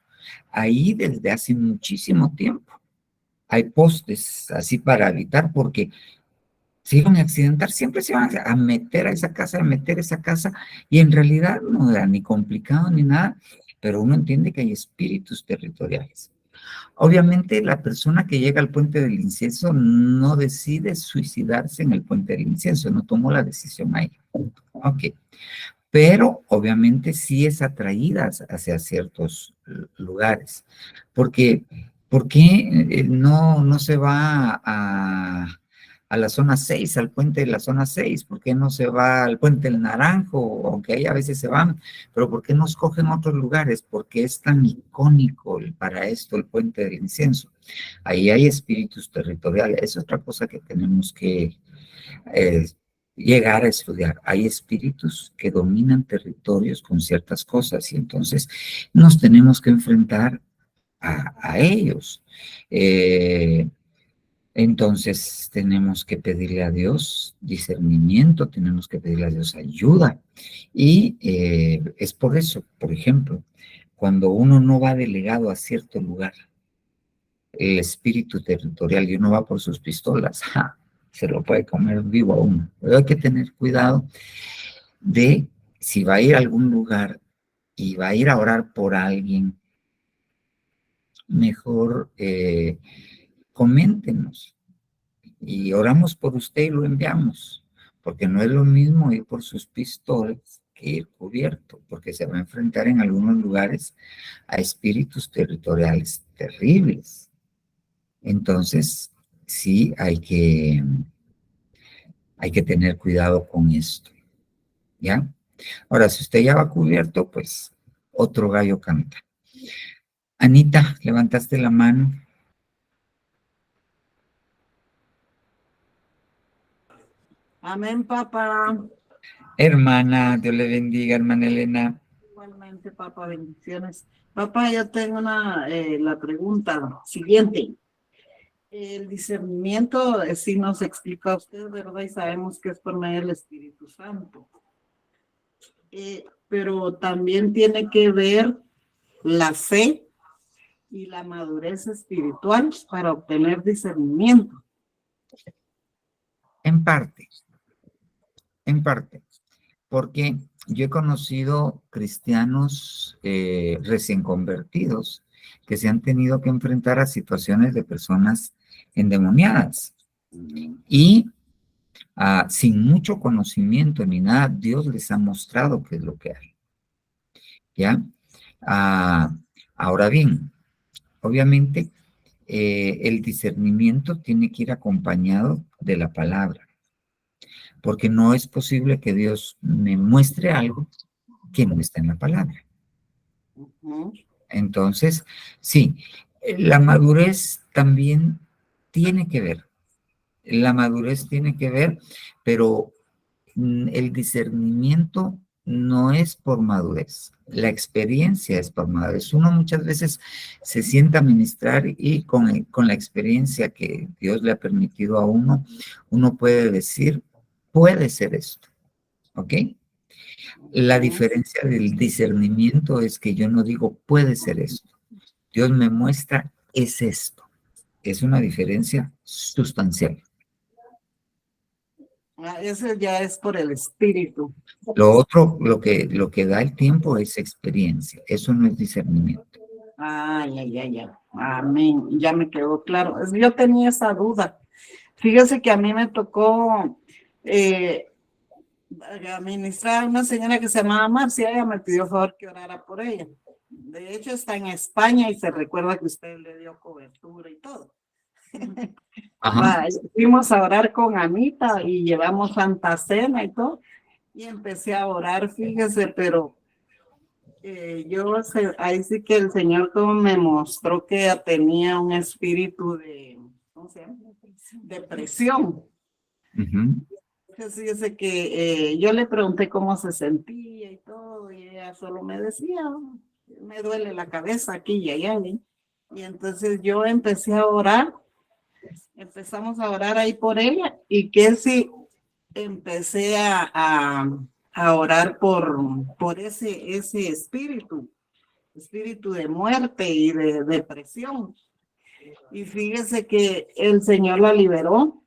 ahí desde hace muchísimo tiempo hay postes así para evitar, porque se iban a accidentar, siempre se iban a meter a esa casa, a meter esa casa, y en realidad no era ni complicado ni nada, pero uno entiende que hay espíritus territoriales. Obviamente la persona que llega al puente del incienso no decide suicidarse en el puente del incienso, no tomó la decisión ahí. Ok, pero obviamente sí es atraída hacia ciertos lugares. Porque, ¿por qué no se va a la zona 6, al puente de la zona 6? ¿Por qué no se va al puente del Naranjo? Aunque ahí a veces se van, pero ¿por qué no escogen otros lugares? Porque es tan icónico para esto el puente del incienso. Ahí hay espíritus territoriales. Es otra cosa que tenemos que eh, llegar a estudiar. Hay espíritus que dominan territorios con ciertas cosas y entonces nos tenemos que enfrentar a ellos. Entonces tenemos que pedirle a Dios discernimiento, tenemos que pedirle a Dios ayuda. Y es por eso, por ejemplo, cuando uno no va delegado a cierto lugar, el espíritu territorial y uno va por sus pistolas, ¡ja!, se lo puede comer vivo a uno. Pero hay que tener cuidado de si va a ir a algún lugar y va a ir a orar por alguien, mejor coméntenos y oramos por usted y lo enviamos, porque no es lo mismo ir por sus pistolas que ir cubierto, porque se va a enfrentar en algunos lugares a espíritus territoriales terribles. Entonces, sí hay que tener cuidado con esto, ¿ya? Ahora, si usted ya va cubierto, pues otro gallo canta. Anita, levantaste la mano. Amén, papá. Hermana, Dios le bendiga, hermana Elena. Igualmente, papá, bendiciones. Papá, yo tengo la pregunta siguiente. El discernimiento, sí nos explica usted, ¿verdad? Y sabemos que es por medio del Espíritu Santo. Pero también tiene que ver la fe y la madurez espiritual para obtener discernimiento. En parte, porque yo he conocido cristianos recién convertidos que se han tenido que enfrentar a situaciones de personas endemoniadas y sin mucho conocimiento ni nada, Dios les ha mostrado qué es lo que hay, ¿ya? Ahora bien, obviamente, el discernimiento tiene que ir acompañado de la palabra, porque no es posible que Dios me muestre algo que no está en la palabra. Entonces, sí, La madurez también tiene que ver. La madurez tiene que ver, pero el discernimiento no es por madurez. La experiencia es por madurez. Uno muchas veces se sienta a ministrar y con la experiencia que Dios le ha permitido a uno, uno puede decir, puede ser esto. ¿Ok? La diferencia del discernimiento es que yo no digo, puede ser esto. Dios me muestra, es esto. Es una diferencia sustancial. Eso ya es por el espíritu. Lo otro, lo que da el tiempo es experiencia. Eso no es discernimiento. Ya. Amén. Ya me quedó claro. Yo tenía esa duda. Fíjese que a mí me tocó administrar a una señora que se llamaba Marcia. Ella me pidió favor que orara por ella. De hecho, está en España y se recuerda que usted le dio cobertura y todo. Ajá. Fuimos a orar con Anita y llevamos Santa Cena y todo. Y empecé a orar, fíjese, pero ahí sí que el Señor como me mostró que tenía un espíritu de, ¿cómo se llama? Depresión. Entonces, fíjese que yo le pregunté cómo se sentía y todo, y ella solo me decía, me duele la cabeza aquí y allá. Y entonces yo empecé a orar, empezamos a orar ahí por ella, y que sí, empecé a orar por ese espíritu de muerte y de depresión. Y fíjese que el Señor la liberó.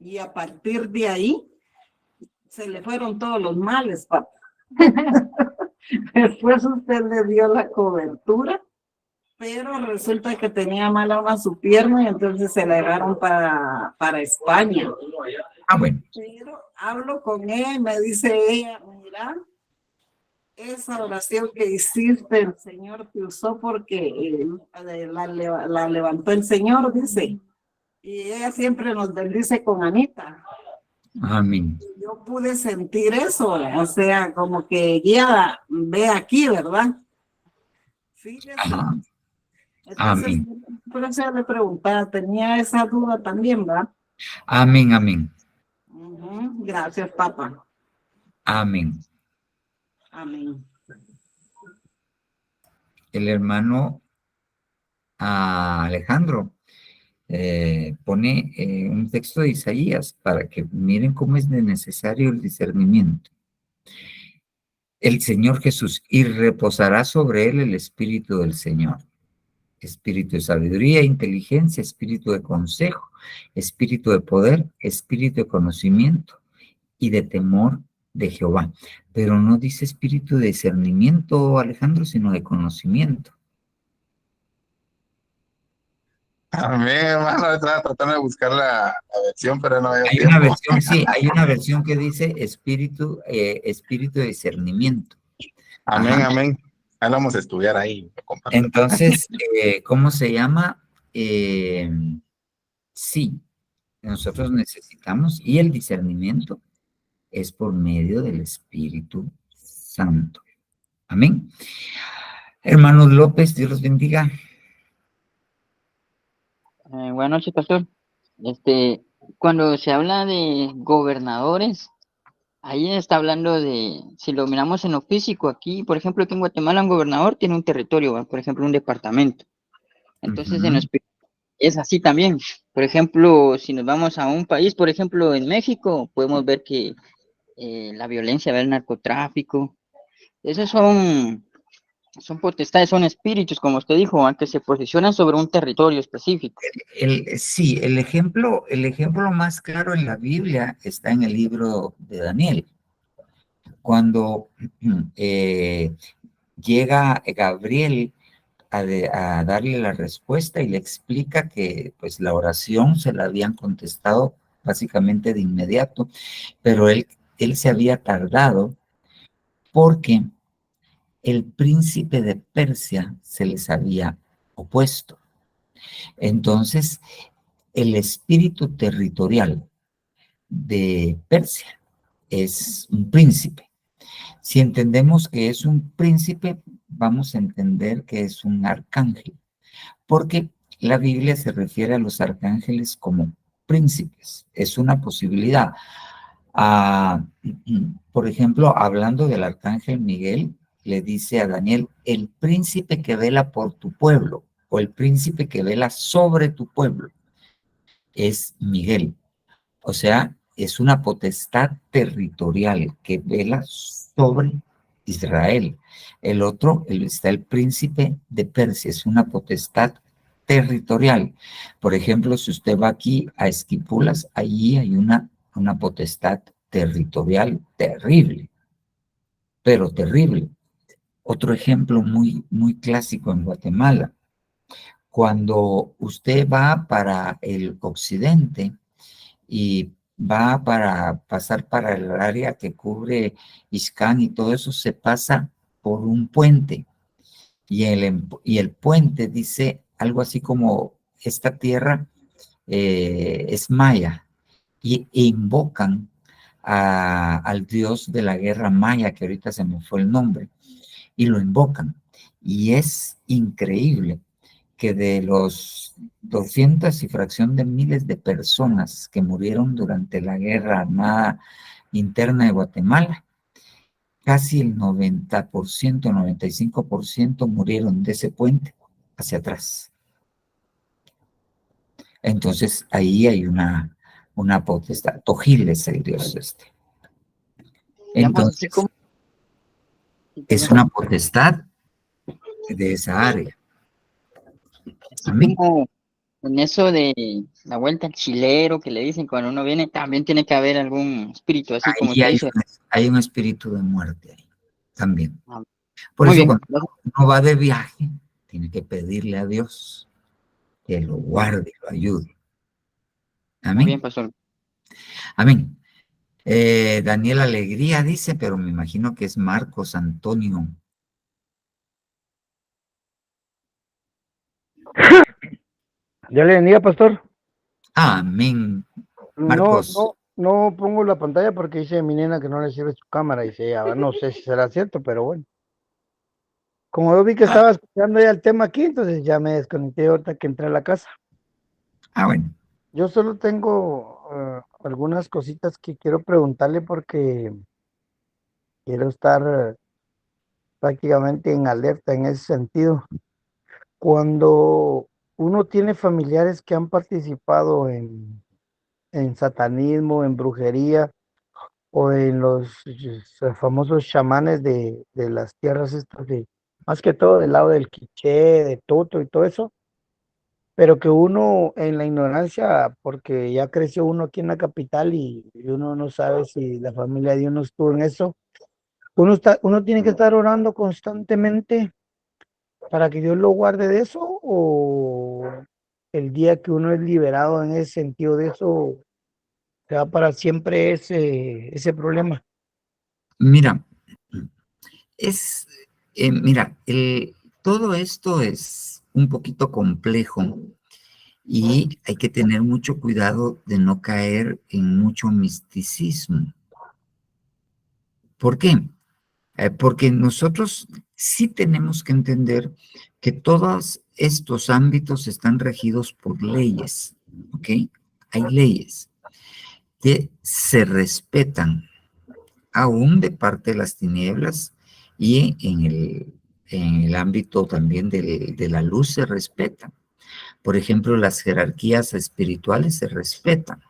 Y a partir de ahí, se le fueron todos los males, papá. Después usted le dio la cobertura, pero resulta que tenía mala una su pierna y entonces se la llevaron para España. Bueno. Pero hablo con ella y me dice ella, mira, esa oración que hiciste, el Señor te usó porque la levantó el Señor, dice. Y ella siempre nos bendice con Anita. Amén. Yo pude sentir eso, o sea, como que guiada, ve aquí, ¿verdad? Fíjese. Ajá. Entonces, Amén. por eso le preguntaba, tenía esa duda también, ¿verdad? Amén. Gracias, papá. Amén. El hermano Alejandro pone un texto de Isaías para que miren cómo es necesario el discernimiento. El Señor Jesús, y reposará sobre él el Espíritu del Señor. Espíritu de sabiduría e inteligencia, espíritu de consejo, espíritu de poder, espíritu de conocimiento y de temor de Jehová. Pero no dice espíritu de discernimiento, Alejandro, sino de conocimiento. Amén, hermano, estaba tratando de buscar la versión, pero no había Hay tiempo. una versión, sí, hay una versión que dice espíritu de discernimiento. Amén, Ajá. amén. Ahí vamos a estudiar ahí. Entonces, ¿cómo se llama? Sí, nosotros necesitamos, y el discernimiento es por medio del Espíritu Santo. Amén. Hermanos López, Dios los bendiga. Buenas noches, pastor. Cuando se habla de gobernadores, ahí está hablando de, si lo miramos en lo físico, aquí, por ejemplo, aquí en Guatemala, un gobernador tiene un territorio, ¿va? Por ejemplo, un departamento. Entonces, en lo espiritual es así también. Por ejemplo, si nos vamos a un país, por ejemplo, en México, podemos ver que la violencia, el narcotráfico, esos son potestades, son espíritus, como usted dijo, que se posicionan sobre un territorio específico. Sí, el ejemplo más claro en la Biblia está en el libro de Daniel. Cuando llega Gabriel a darle la respuesta y le explica que pues la oración se la habían contestado básicamente de inmediato, pero él se había tardado porque el príncipe de Persia se les había opuesto. Entonces, el espíritu territorial de Persia es un príncipe. Si entendemos que es un príncipe, vamos a entender que es un arcángel, porque la Biblia se refiere a los arcángeles como príncipes, es una posibilidad. Por ejemplo, hablando del arcángel Miguel, le dice a Daniel, el príncipe que vela por tu pueblo, o el príncipe que vela sobre tu pueblo, es Miguel. O sea, es una potestad territorial que vela sobre Israel. El otro, está el príncipe de Persia, es una potestad territorial. Por ejemplo, si usted va aquí a Esquipulas, allí hay una potestad territorial terrible, pero terrible. Otro ejemplo muy, muy clásico en Guatemala. Cuando usted va para el occidente y va para pasar para el área que cubre Ixcán y todo eso, se pasa por un puente. Y el puente dice algo así como, esta tierra es maya, y invocan al dios de la guerra maya, que ahorita se me fue el nombre, y lo invocan. Y es increíble que de los 200 y fracción de miles de personas que murieron durante la guerra armada interna de Guatemala, casi el 90%, 95% murieron de ese puente hacia atrás. Entonces ahí hay una potestad. Tojil es el dios este. Entonces es una potestad de esa área. Así como en eso de la vuelta al chilero que le dicen cuando uno viene, también tiene que haber algún espíritu, así como Ahí usted dice. hay un espíritu de muerte ahí también. Por Muy eso bien. cuando uno va de viaje, tiene que pedirle a Dios que lo guarde, lo ayude. Amén. Muy bien, pastor. Amén. Daniel Alegría dice, pero me imagino que es Marcos Antonio. Ya le bendiga, pastor. Amén. Marcos. No pongo la pantalla porque dice mi nena que no le sirve su cámara. Dice, a ver, no sé si será cierto, pero bueno. Como yo vi que estaba escuchando ya el tema aquí, entonces ya me desconecté ahorita que entré a la casa. Bueno. Yo solo tengo algunas cositas que quiero preguntarle porque quiero estar prácticamente en alerta en ese sentido. Cuando uno tiene familiares que han participado en satanismo, en brujería o en los famosos chamanes de las tierras estas más que todo del lado del Quiché, de Toto y todo eso, pero que uno en la ignorancia, porque ya creció uno aquí en la capital y uno no sabe si la familia de uno estuvo en eso, uno tiene que estar orando constantemente para que Dios lo guarde de eso, o el día que uno es liberado en ese sentido de eso, se va para siempre ese problema. Mira, todo esto es un poquito complejo y hay que tener mucho cuidado de no caer en mucho misticismo. ¿Por qué? Porque nosotros sí tenemos que entender que todos estos ámbitos están regidos por leyes, ¿ok? Hay leyes que se respetan aún de parte de las tinieblas, y en el ámbito también de la luz se respetan. Por ejemplo, las jerarquías espirituales se respetan.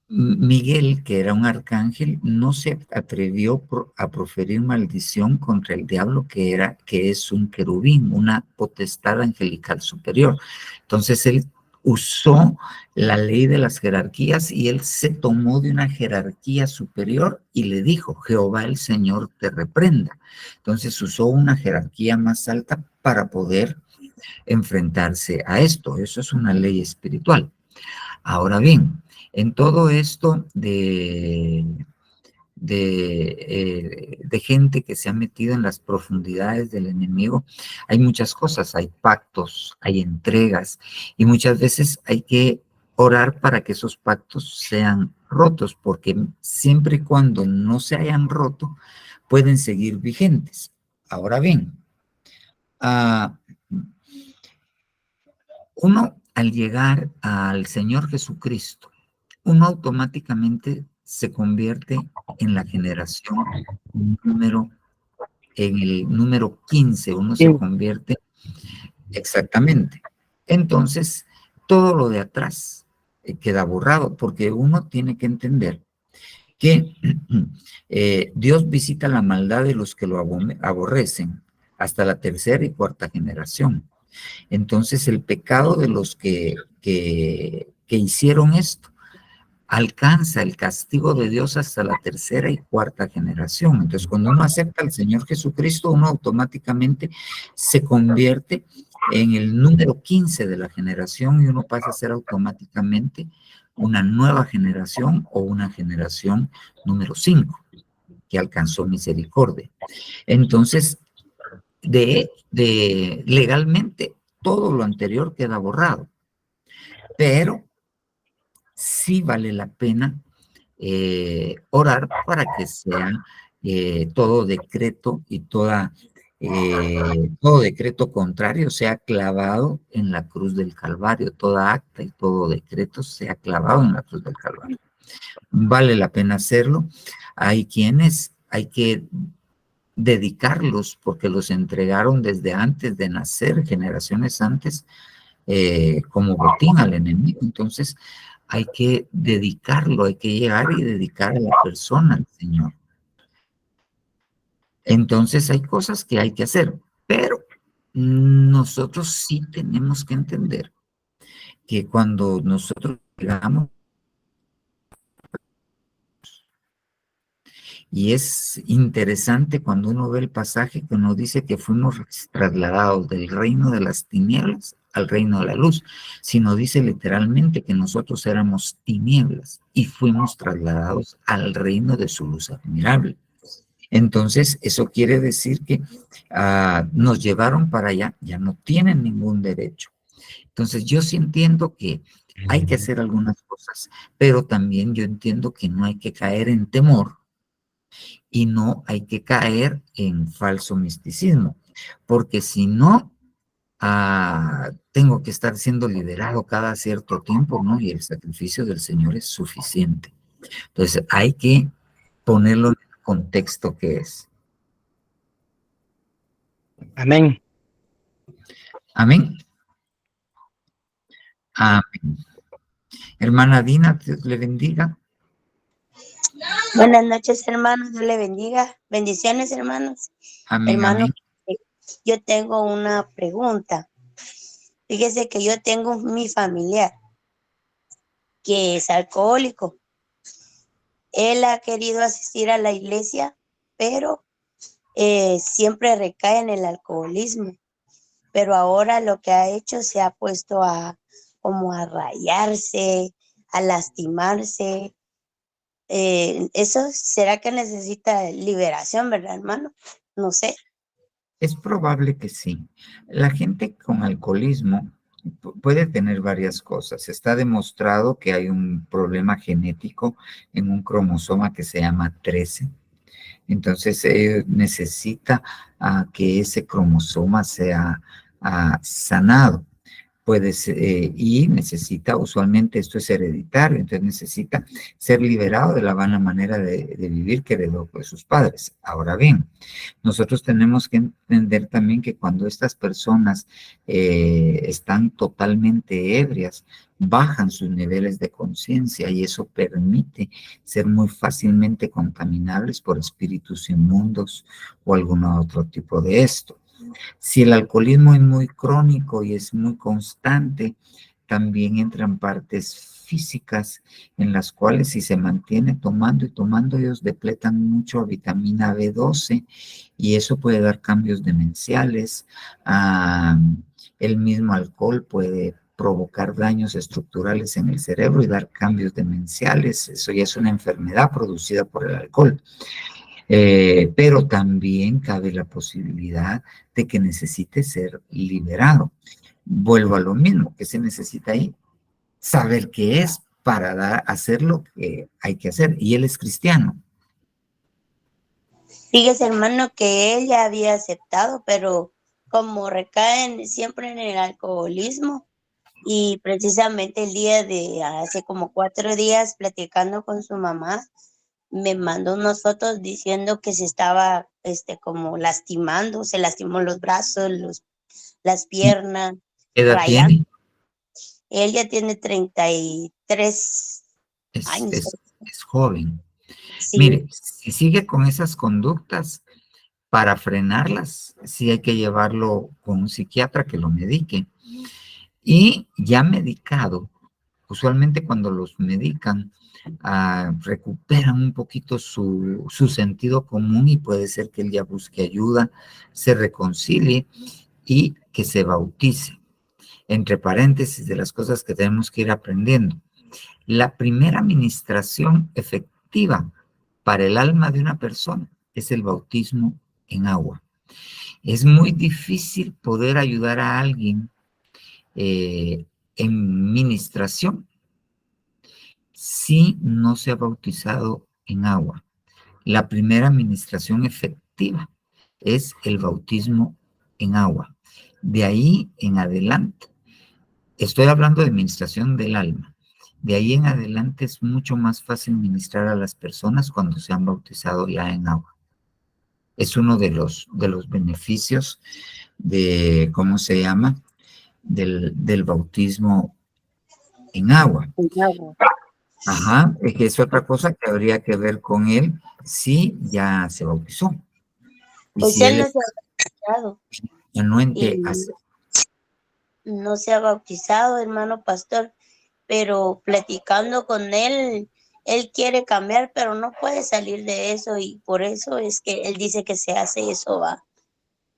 Miguel, que era un arcángel, no se atrevió a proferir maldición contra el diablo, que es un querubín, una potestad angelical superior. Entonces él usó la ley de las jerarquías y él se tomó de una jerarquía superior y le dijo, Jehová el Señor te reprenda. Entonces usó una jerarquía más alta para poder enfrentarse a esto. Eso es una ley espiritual. Ahora bien, en todo esto de gente que se ha metido en las profundidades del enemigo, hay muchas cosas, hay pactos, hay entregas, y muchas veces hay que orar para que esos pactos sean rotos, porque siempre y cuando no se hayan roto, pueden seguir vigentes. Ahora bien, uno al llegar al Señor Jesucristo, uno automáticamente se convierte en la generación en el número 15, uno se convierte exactamente. Entonces, todo lo de atrás queda borrado, porque uno tiene que entender que Dios visita la maldad de los que lo aborrecen hasta la tercera y cuarta generación. Entonces, el pecado de los que hicieron esto alcanza el castigo de Dios hasta la tercera y cuarta generación. Entonces, cuando uno acepta al Señor Jesucristo, uno automáticamente se convierte en el número 15 de la generación y uno pasa a ser automáticamente una nueva generación o una generación número 5 que alcanzó misericordia. Entonces, legalmente, todo lo anterior queda borrado, pero sí vale la pena orar para que sea todo decreto y todo decreto contrario sea clavado en la cruz del Calvario, toda acta y todo decreto sea clavado en la cruz del Calvario. Vale la pena hacerlo. Hay quienes hay que dedicarlos porque los entregaron desde antes de nacer, generaciones antes, como botín al enemigo. Entonces hay que dedicarlo, hay que llegar y dedicar a la persona al Señor. Entonces hay cosas que hay que hacer, pero nosotros sí tenemos que entender que cuando nosotros llegamos, y es interesante cuando uno ve el pasaje que nos dice que fuimos trasladados del reino de las tinieblas al reino de la luz, sino dice literalmente que nosotros éramos tinieblas y fuimos trasladados al reino de su luz admirable. Entonces, eso quiere decir que nos llevaron para allá, ya no tienen ningún derecho. Entonces, yo sí entiendo que hay que hacer algunas cosas, pero también yo entiendo que no hay que caer en temor y no hay que caer en falso misticismo, porque si no, tengo que estar siendo liberado cada cierto tiempo, ¿no? Y el sacrificio del Señor es suficiente. Entonces, hay que ponerlo en el contexto que es. Amén. Amén. Amén. Hermana Dina, Dios le bendiga. Buenas noches, hermanos. Dios le bendiga. Bendiciones, hermanos. Amén, Hermanos, amén. yo tengo una pregunta. Fíjese que yo tengo mi familiar que es alcohólico. Él ha querido asistir a la iglesia, pero siempre recae en el alcoholismo. Pero ahora lo que ha hecho se ha puesto como a rayarse, a lastimarse. Eso será que necesita liberación, ¿verdad, hermano? No sé. Es probable que sí. La gente con alcoholismo puede tener varias cosas. Está demostrado que hay un problema genético en un cromosoma que se llama 13. Entonces, necesita que ese cromosoma sea sanado. Puede ser, y necesita, usualmente esto es hereditario, entonces necesita ser liberado de la vana manera de vivir que heredó de sus padres. Ahora bien, nosotros tenemos que entender también que cuando estas personas están totalmente ebrias, bajan sus niveles de conciencia y eso permite ser muy fácilmente contaminables por espíritus inmundos o algún otro tipo de esto. Si el alcoholismo es muy crónico y es muy constante, también entran partes físicas en las cuales si se mantiene tomando y tomando, ellos depletan mucho vitamina B12 y eso puede dar cambios demenciales. El mismo alcohol puede provocar daños estructurales en el cerebro y dar cambios demenciales. Eso ya es una enfermedad producida por el alcohol. Pero también cabe la posibilidad de que necesite ser liberado. Vuelvo a lo mismo, que se necesita ahí saber qué es para hacer lo que hay que hacer. Y él es cristiano. Fíjese, hermano, que él ya había aceptado, pero como recaen siempre en el alcoholismo, y precisamente el día de hace como 4 días, platicando con su mamá, me mandó unas fotos diciendo que se estaba como lastimando, se lastimó los brazos, las piernas, ¿Qué edad rayando. tiene? Él ya tiene 33 años. Es joven. Sí, Mire, si sigue con esas conductas, para frenarlas, sí hay que llevarlo con un psiquiatra que lo medique. Y ya medicado, usualmente cuando los medican, recuperan un poquito su sentido común y puede ser que él ya busque ayuda, se reconcilie y que se bautice. Entre paréntesis, de las cosas que tenemos que ir aprendiendo. La primera ministración efectiva para el alma de una persona es el bautismo en agua. Es muy difícil poder ayudar a alguien en ministración si no se ha bautizado en agua. La primera ministración efectiva es el bautismo en agua. De ahí en adelante, estoy hablando de ministración del alma. De ahí en adelante es mucho más fácil ministrar a las personas cuando se han bautizado ya en agua. Es uno de los beneficios de, ¿cómo se llama? Del bautismo en agua. Ajá, es que es otra cosa que habría que ver con él si ya se bautizó. Y pues si él él no se ha bautizado. anuente No se ha bautizado, hermano pastor, pero platicando con él, él quiere cambiar, pero no puede salir de eso y por eso es que él dice que se hace eso, va.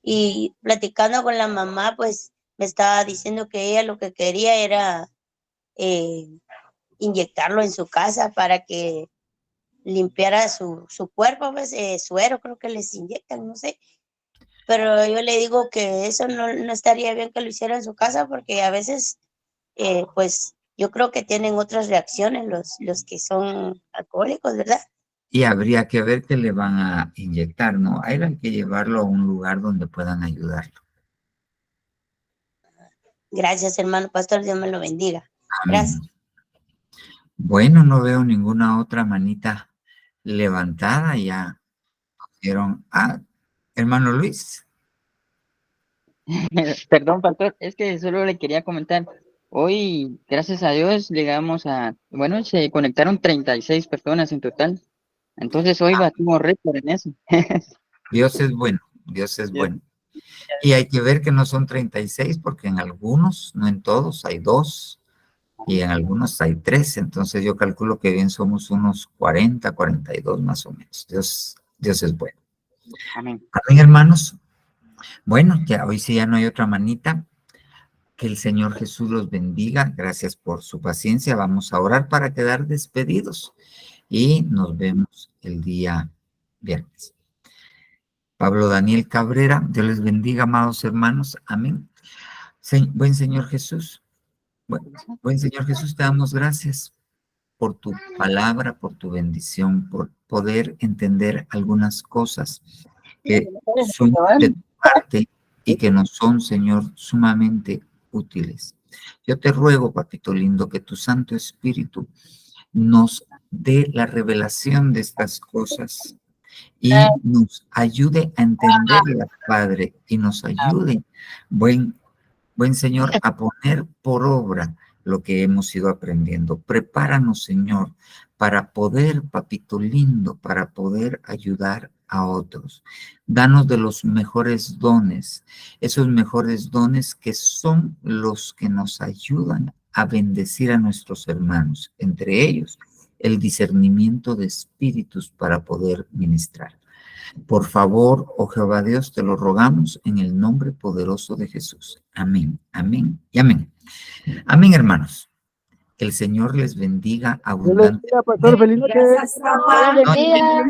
Y platicando con la mamá, pues me estaba diciendo que ella lo que quería era inyectarlo en su casa para que limpiara su cuerpo, pues suero creo que les inyectan, no sé. Pero yo le digo que eso no estaría bien que lo hiciera en su casa porque a veces, pues yo creo que tienen otras reacciones los que son alcohólicos, ¿verdad? y habría que ver qué le van a inyectar, ¿no? Ahí hay que llevarlo a un lugar donde puedan ayudarlo. Gracias, hermano pastor, Dios me lo bendiga. Amén. Gracias. Bueno, no veo ninguna otra manita levantada, ya vieron. Hermano Luis. Perdón, pastor, es que solo le quería comentar. Hoy, gracias a Dios, llegamos bueno, se conectaron 36 personas en total. Entonces hoy batimos récord en eso. Dios es bueno, Dios es bueno. Y hay que ver que no son 36 porque en algunos, no en todos, hay 2 y en algunos hay 3. Entonces yo calculo que bien somos unos 40, 42 más o menos. Dios es bueno. Amén. Amén, hermanos. Bueno, ya hoy sí ya no hay otra manita. Que el Señor Jesús los bendiga. Gracias por su paciencia. Vamos a orar para quedar despedidos y nos vemos el día viernes. Pablo Daniel Cabrera, Dios les bendiga, amados hermanos. Amén. Buen Señor Jesús, buen Señor Jesús, te damos gracias por tu palabra, por tu bendición, por poder entender algunas cosas que son de tu parte y que nos son, Señor, sumamente útiles. Yo te ruego, papito lindo, que tu Santo Espíritu nos dé la revelación de estas cosas y nos ayude a entenderlas, Padre, y nos ayude, buen Señor, a poner por obra lo que hemos ido aprendiendo. Prepáranos, Señor, para poder, papito lindo, para poder ayudar a otros. Danos de los mejores dones, esos mejores dones que son los que nos ayudan a bendecir a nuestros hermanos, entre ellos el discernimiento de espíritus para poder ministrar. Por favor, oh Jehová Dios, te lo rogamos en el nombre poderoso de Jesús. Amén, amén y amén. Amén, hermanos. Que el Señor les bendiga abundantemente. Pastor, feliz noche. Dios bendiga.